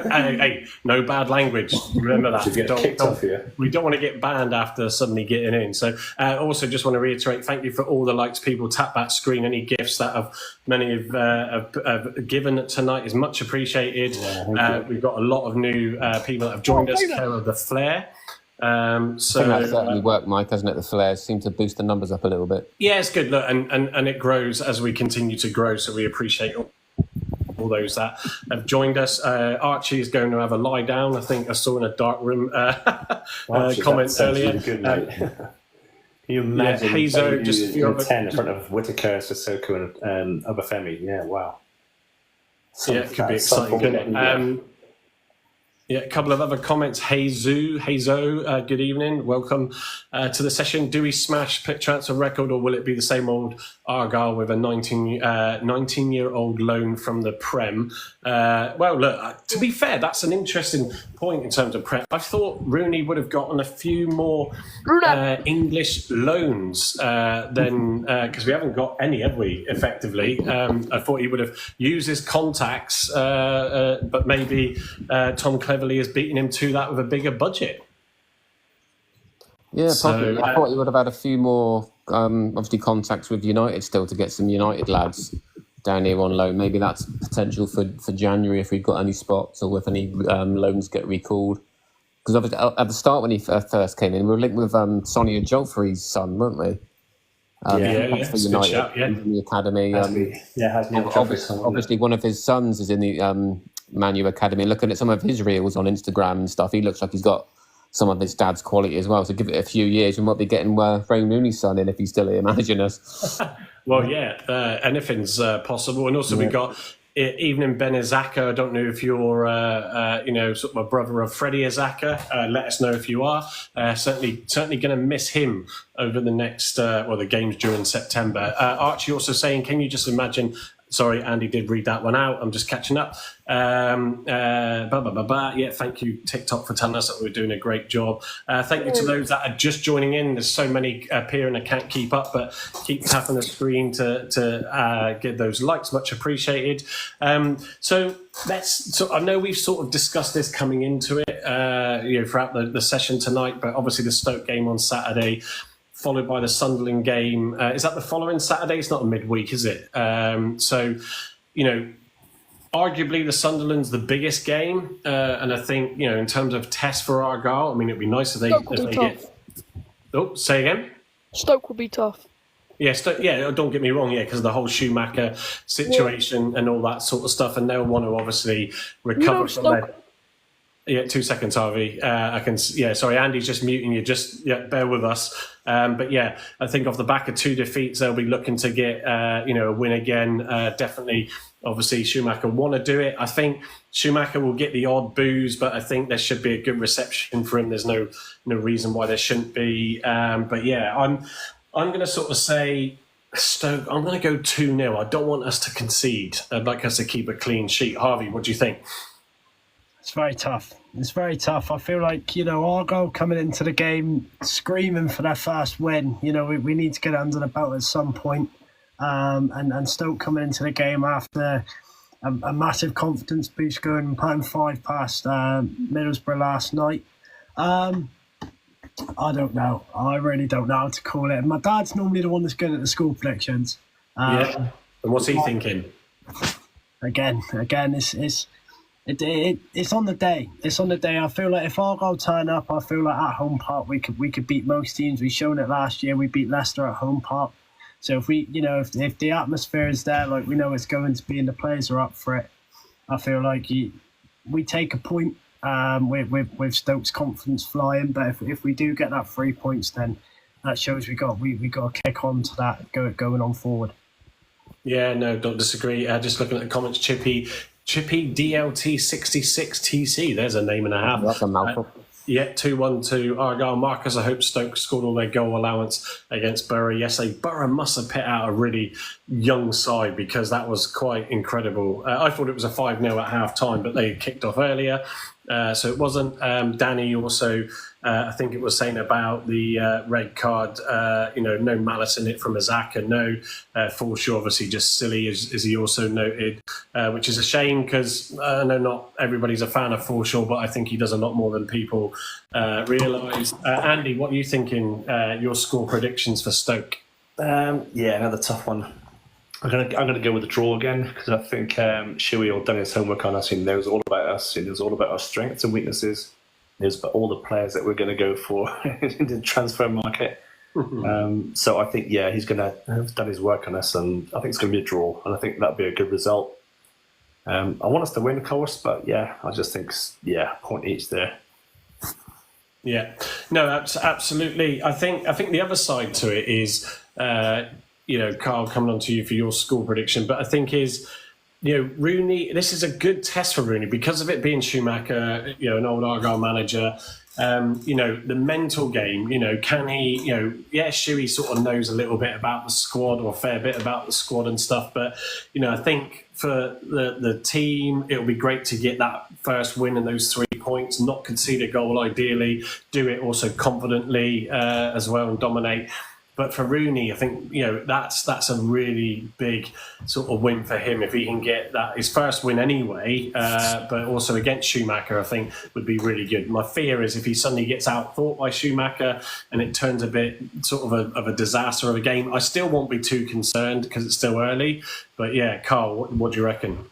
A: hey, no bad language. Remember that. We don't want to get banned after suddenly getting in. So also just want to reiterate, thank you for all the likes. People tap that screen. Any gifts that many have given tonight is much appreciated. We've got a lot of new people that have joined us. Care of the Flair.
E: I think that certainly worked, Mike, hasn't it? The flares seem to boost the numbers up a little bit.
A: Yeah, it's good. Look, and it grows as we continue to grow. So we appreciate all those that have joined us. Archie is going to have a lie down. I think I saw in a dark room comment earlier.
C: Really good, mate. Can you imagine
A: Hazo just
C: in 10 in front of Whittaker, Sissoko, and Obafemi? Yeah, wow.
A: It could be exciting, couldn't it? A couple of other comments. Hazo, good evening. Welcome to the session. Do we smash pick transfer record, or will it be the same old Argyle with a 19-year-old loan from the Prem? Well, look, to be fair, that's an interesting point in terms of Prem. I thought Rooney would have gotten a few more English loans than because we haven't got any, have we, effectively? I thought he would have used his contacts, but maybe Tom Cleverley has beaten him to that with a bigger budget.
E: Yeah, probably. I thought he would have had a few more, obviously, contacts with United still to get some United lads down here on loan. Maybe that's potential for January if we've got any spots or if any loans get recalled. Because obviously at the start when he first came in, we were linked with Sonia Joffrey's son, weren't we?
A: For United,
E: in the academy. Obviously, one of his sons is in the Man U academy. Looking at some of his reels on Instagram and stuff, he looks like he's got some of his dad's quality as well. So give it a few years, we might be getting Wayne Rooney's son in if he's still here managing us.
A: Well, anything's possible. And also we've got Evening Ben Izaka. I don't know if you're, sort of a brother of Freddie Izaka. Let us know if you are. Certainly going to miss him over the next, the games during September. Archie also saying, can you just imagine? Sorry, Andy did read that one out. I'm just catching up. Yeah, thank you, TikTok, for telling us that we're doing a great job. Thank you to those that are just joining in. There's so many appearing, I can't keep up, but keep tapping the screen to get those likes. Much appreciated. So I know we've sort of discussed this coming into it, throughout the session tonight, but obviously the Stoke game on Saturday, followed by the Sunderland game. Is that the following Saturday? It's not a midweek, is it? Arguably the Sunderland's the biggest game. And I think, in terms of test for Argyle, I mean, it'd be nice if they get... Oh, say again?
J: Stoke will be tough.
A: Yeah, don't get me wrong, because of the whole Schumacher situation and all that sort of stuff, and they'll want to obviously recover from that. Yeah, 2 seconds, Harvey. I can. Yeah, sorry, Andy's just muting you. Just bear with us. But yeah, I think off the back of 2 defeats, they'll be looking to get a win again. Definitely, obviously, Schumacher want to do it. I think Schumacher will get the odd boos, but I think there should be a good reception for him. There's no reason why there shouldn't be. But yeah, I'm going to sort of say Stoke. I'm going to go 2-0. I don't want us to concede. I'd like us to keep a clean sheet. Harvey, what do you think?
D: It's very tough. I feel like, Argyle coming into the game screaming for their first win. We need to get it under the belt at some point. And Stoke coming into the game after a massive confidence boost going and putting 5 past Middlesbrough last night. I don't know. I really don't know how to call it. My dad's normally the one that's good at the score predictions.
A: And what's he thinking?
D: Again, it's on the day. It's on the day. I feel like if Argyle turn up, I feel like at home park we could beat most teams. We've shown it last year. We beat Leicester at home park. So if we, if the atmosphere is there, like we know it's going to be, and the players are up for it, I feel like we take a point with Stoke's confidence flying. But if we do get that 3 points, then that shows we got to kick on to that going on forward. Yeah,
A: no, don't disagree. Just looking at the comments, Chippy DLT66TC. There's a name and a half.
E: That's a mouthful.
A: 2-1 to Argyle. Marcus, I hope Stoke scored all their goal allowance against Borough yesterday. Borough must have put out a really young side, because that was quite incredible. I thought it was a 5-0 at half time, but they kicked off earlier. So it wasn't. Danny also, I think it was saying about the red card, no malice in it from Azaka, no Forshaw, obviously just silly, as he also noted, which is a shame, because I know not everybody's a fan of Forshaw, but I think he does a lot more than people realise. Andy, what are you thinking, your score predictions for Stoke?
C: Another tough one. I'm gonna go with the draw again, because I think Shuey will done his homework on us. He knows all about us. He knows all about our strengths and weaknesses. He knows about all the players that we're going to go for in the transfer market. So I think he's going to have done his work on us, and I think it's going to be a draw, and I think that'll be a good result. I want us to win, of course, but I just think point each there.
A: Yeah, no, absolutely. I think the other side to it is. Carl, coming on to you for your score prediction, but I think Rooney, this is a good test for Rooney because of it being Schumacher, an old Argyle manager. The mental game, can he, Shuey sort of knows a little bit about the squad, or a fair bit about the squad and stuff, but, I think for the team, it'll be great to get that first win and those 3 points, not concede a goal ideally, do it also confidently as well and dominate. But for Rooney, I think that's a really big sort of win for him if he can get that his first win anyway. But also against Schumacher, I think would be really good. My fear is if he suddenly gets outthought by Schumacher and it turns a bit sort of a disaster of a game. I still won't be too concerned because it's still early. But Carl, what do you reckon?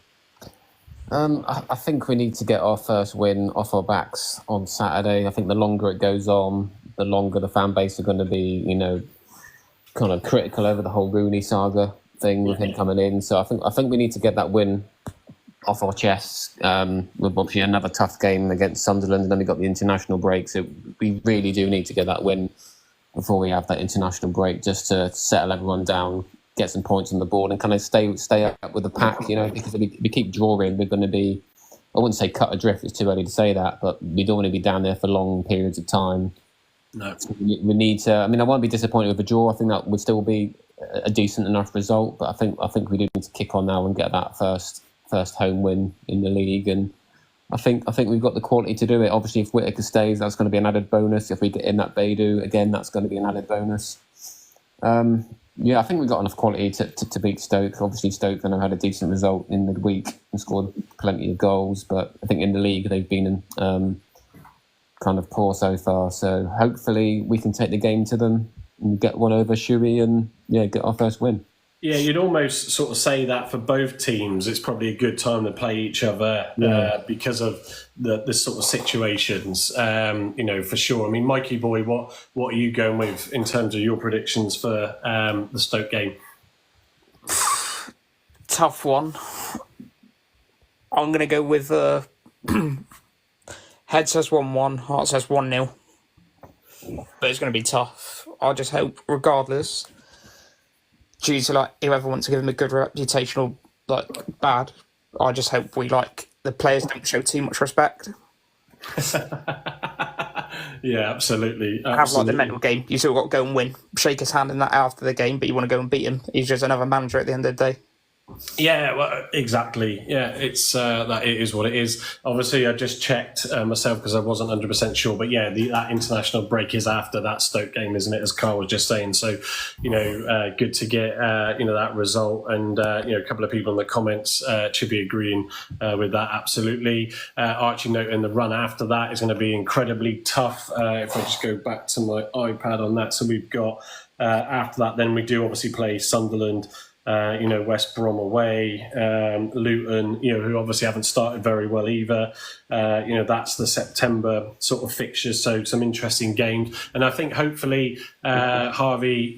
E: I think we need to get our first win off our backs on Saturday. I think the longer it goes on, the longer the fan base are going to be, kind of critical over the whole Rooney saga thing with him coming in. So I think we need to get that win off our chests. With obviously another tough game against Sunderland, and then we got the international break. So we really do need to get that win before we have that international break, just to settle everyone down, get some points on the board, and kind of stay up with the pack. Because if we keep drawing, we're going to be, I wouldn't say cut adrift. It's too early to say that, but we don't want to be down there for long periods of time.
A: No,
E: we need to. I mean, I won't be disappointed with a draw. I think that would still be a decent enough result. But I think we do need to kick on now and get that first home win in the league. And I think we've got the quality to do it. Obviously, if Whittaker stays, that's going to be an added bonus. If we get in that Baidoo again, that's going to be an added bonus. I think we've got enough quality to beat Stoke. Obviously, Stoke have had a decent result in midweek and scored plenty of goals. But I think in the league they've been kind of poor so far, so hopefully we can take the game to them and get one over Shuey and get our first win.
A: Yeah, you'd almost sort of say that for both teams. It's probably a good time to play each other because of the sort of situations, for sure. I mean, Mikey boy, what are you going with in terms of your predictions for the Stoke game?
F: Tough one. I'm going to go with head says 1-1, heart says 1-0. But it's going to be tough. I just hope, regardless, due to whoever wants to give him a good reputation or bad, I just hope the players don't show too much respect.
A: Yeah, absolutely.
F: Have the mental game. You still got to go and win. Shake his hand in that after the game, but you want to go and beat him. He's just another manager at the end of the day.
A: Yeah, well, exactly. Yeah, it's that it is what it is. Obviously, I just checked myself because I wasn't 100% sure. But yeah, that international break is after that Stoke game, isn't it? As Carl was just saying. So, good to get that result. And a couple of people in the comments should be agreeing with that. Absolutely. Archie noting the run after that is going to be incredibly tough. If I just go back to my iPad on that, so we've got after that, then we do obviously play Sunderland. West Brom away, Luton, who obviously haven't started very well either. That's the September sort of fixtures, so some interesting games. And I think hopefully, Harvey,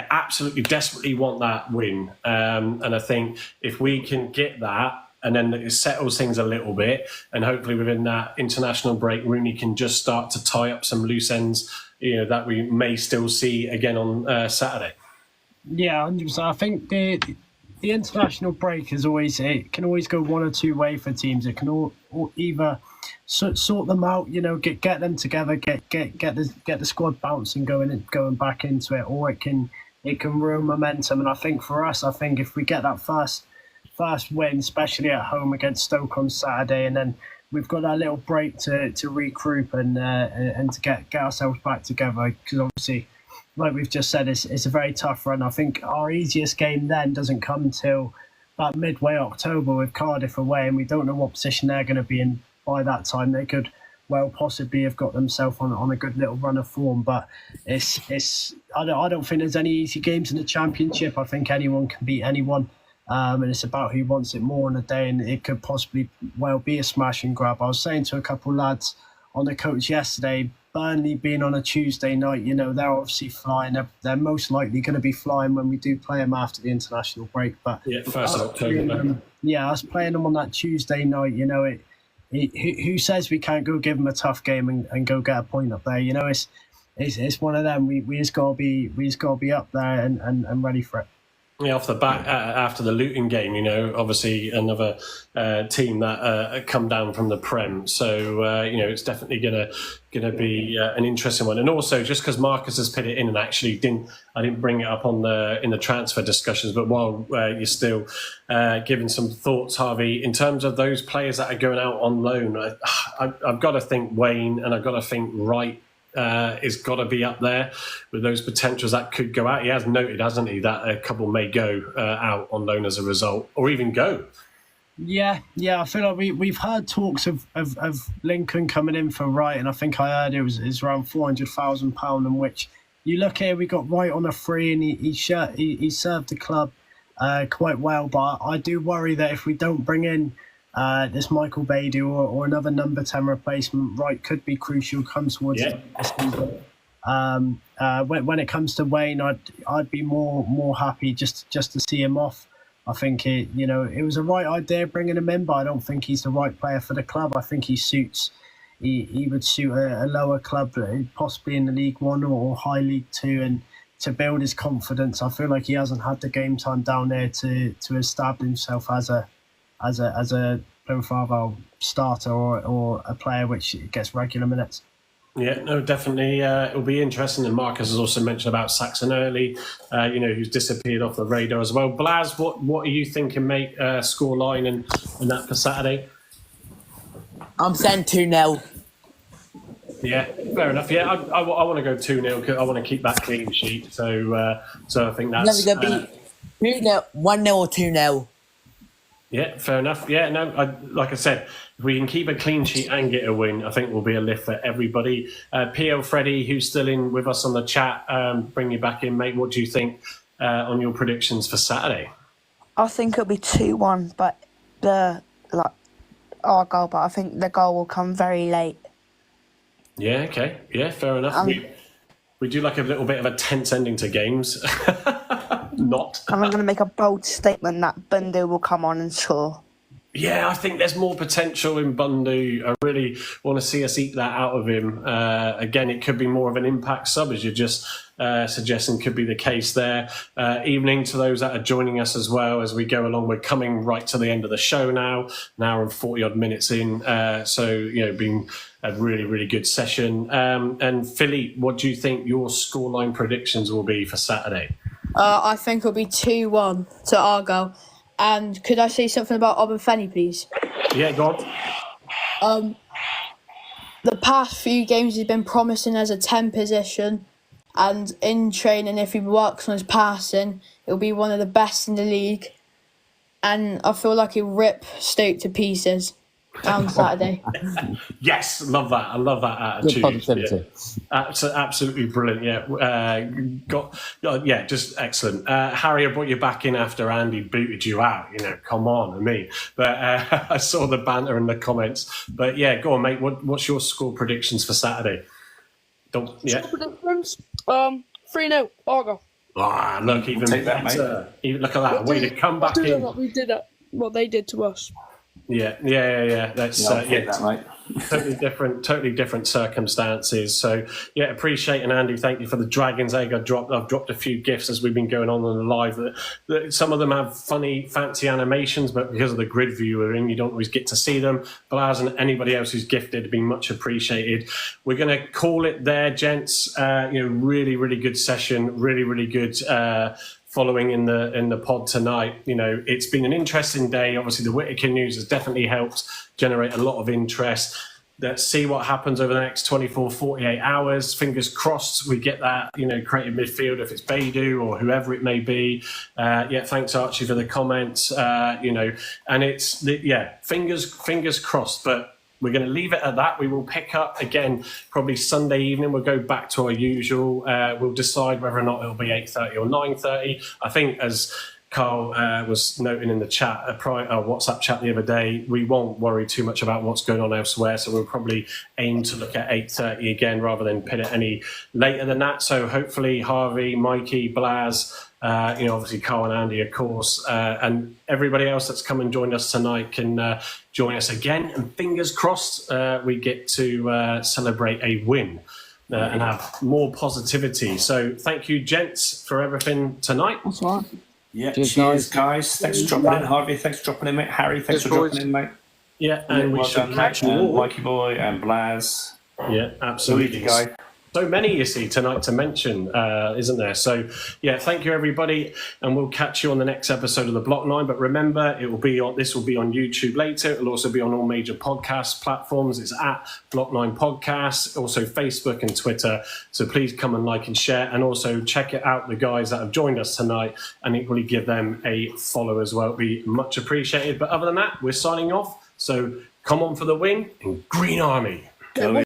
A: absolutely desperately want that win. And I think if we can get that, and then it settles things a little bit, and hopefully within that international break, Rooney can just start to tie up some loose ends, that we may still see again on Saturday.
D: Yeah, 100%. I think the international break is it can always go one or two ways for teams. It can or either sort them out, get them together, get the squad bouncing, going back into it, or it can ruin momentum. And I think for us, if we get that first win, especially at home against Stoke on Saturday, and then we've got that little break to regroup and to get ourselves back together, because obviously, like we've just said, it's a very tough run. I think our easiest game then doesn't come till about midway October with Cardiff away, and we don't know what position they're going to be in by that time. They could well possibly have got themselves on a good little run of form, but I don't think there's any easy games in the Championship. I think anyone can beat anyone, and it's about who wants it more on a day, and it could possibly well be a smash and grab. I was saying to a couple of lads on the coach yesterday, Burnley being on a Tuesday night, they're obviously flying. They're most likely going to be flying when we do play them after the international break. But
A: yeah, 1st of October.
D: Us playing them on that Tuesday night, who says we can't go give them a tough game and go get a point up there? It's one of them. We just got to be up there and ready for it.
A: Yeah, off the back after the Luton game, obviously another team that come down from the Prem, so it's definitely gonna be an interesting one. And also, just because Marcus has put it in, and actually I didn't bring it up in the transfer discussions, but while you're still giving some thoughts, Harvey, in terms of those players that are going out on loan, I've got to think Wayne, and I've got to think Wright. Is got to be up there with those potentials that could go out. He has noted, hasn't he, that a couple may go out on loan as a result, or even go.
D: Yeah. I feel like we've heard talks of Lincoln coming in for Wright, and I think I heard it was around £400,000. In which you look here, we got Wright on a free, and he served the club quite well. But I do worry that if we don't bring in this Michael Baidoo or another number 10 replacement, Wright could be crucial come towards the season. When it comes to Wayne, I'd be more happy just to see him off. I think it was a right idea bringing him in, but I don't think he's the right player for the club. I think he would suit a lower club, possibly in the League One or High League Two, and to build his confidence. I feel like he hasn't had the game time down there to establish himself as a Plymouth Argyle starter or a player which gets regular minutes.
A: Yeah, no, definitely. It'll be interesting. And Marcus has also mentioned about Saxon Early, who's disappeared off the radar as well. Blaz, what are you thinking, mate? Score line and that for Saturday?
B: I'm saying 2-0.
A: Yeah, fair enough. Yeah, I want to go 2-0 because I want to keep that clean sheet. So I think that's...
B: It's going to be 2-0, 1-0 or 2-0.
A: Yeah, fair enough. Yeah, no, like I said, if we can keep a clean sheet and get a win, I think will be a lift for everybody. P.O. Freddie, who's still in with us on the chat, bring you back in, mate. What do you think on your predictions for Saturday?
I: I think it'll be 2-1, but Argyle, but I think the goal will come very late.
A: Yeah, okay. Yeah, fair enough. We do like a little bit of a tense ending to games. Not.
I: And I'm going to make a bold statement that Baidoo will come on and score.
A: Yeah, I think there's more potential in Baidoo. I really want to see us eat that out of him. Again, it could be more of an impact sub, as you're just suggesting could be the case there. Evening to those that are joining us as well as we go along. We're coming right to the end of the show now, an hour and 40 odd minutes in. So, been a really, really good session. And Philly, what do you think your scoreline predictions will be for Saturday?
K: I think it'll be 2-1 to Argyle. And could I say something about Obafemi, please?
A: Yeah, go on.
K: The past few games he's been promising as a 10 position, and in training, if he works on his passing, it'll be one of the best in the league. And I feel like he'll rip Stoke to pieces on Saturday.
A: Yes, love that. I love that attitude.
E: Good positivity.
A: Yeah. Absolutely brilliant. Yeah, just excellent. Harry, I brought you back in after Andy booted you out. Come on, me. But I saw the banter in the comments. But yeah, go on, mate. What's your score predictions for Saturday?
J: Score predictions? 3-0 Argyle.
A: Look, even
C: take that,
A: better. Look at that. Way to come back in.
J: We did that. What they did to us.
A: Yeah. That's
C: that, mate.
A: totally different circumstances. So yeah, appreciate, and Andy, thank you for the dragon's egg. I've dropped a few gifts as we've been going on the live. Some of them have funny, fancy animations, but because of the grid view we're in, you don't always get to see them. Blaz and anybody else who's gifted have been much appreciated. We're going to call it there, gents. Really, really good session. Really, really good. Following in the pod tonight, it's been an interesting day. Obviously, the Whittaker news has definitely helped generate a lot of interest. Let's see what happens over the next 24, 48 hours. Fingers crossed we get that, creative midfield, if it's Baidoo or whoever it may be. Thanks, Archie, for the comments. And it's, fingers crossed. But we're going to leave it at that. We will pick up again probably Sunday evening. We'll go back to our usual. We'll decide whether or not it'll be 8:30 or 9:30. I think, as Carl was noting in the chat, WhatsApp chat the other day, we won't worry too much about what's going on elsewhere. So we'll probably aim to look at 8:30 again rather than pin it any later than that. So hopefully Harvey, Mikey, Blaz, obviously Carl and Andy, of course, and everybody else that's come and joined us tonight can join us again. And fingers crossed we get to celebrate a win and have more positivity. So thank you, gents, for everything tonight.
K: That's right.
C: Yeah, cheers, guys. Thanks for dropping in, Harvey. Thanks for dropping in, mate. Harry, thanks for dropping in, mate.
A: Yeah, and we shall catch you all.
C: Mikey boy and Blaz.
A: Yeah, absolutely.
C: Guy.
A: So many, you see, tonight to mention, isn't there? So, yeah, thank you, everybody, and we'll catch you on the next episode of the Block 9. But remember, this will be on YouTube later. It'll also be on all major podcast platforms. It's at Block 9 Podcasts, also Facebook and Twitter. So please come and like and share, and also check it out, the guys that have joined us tonight, and equally give them a follow as well. It'll be much appreciated. But other than that, we're signing off. So come on for the win, and Green Army.
C: Go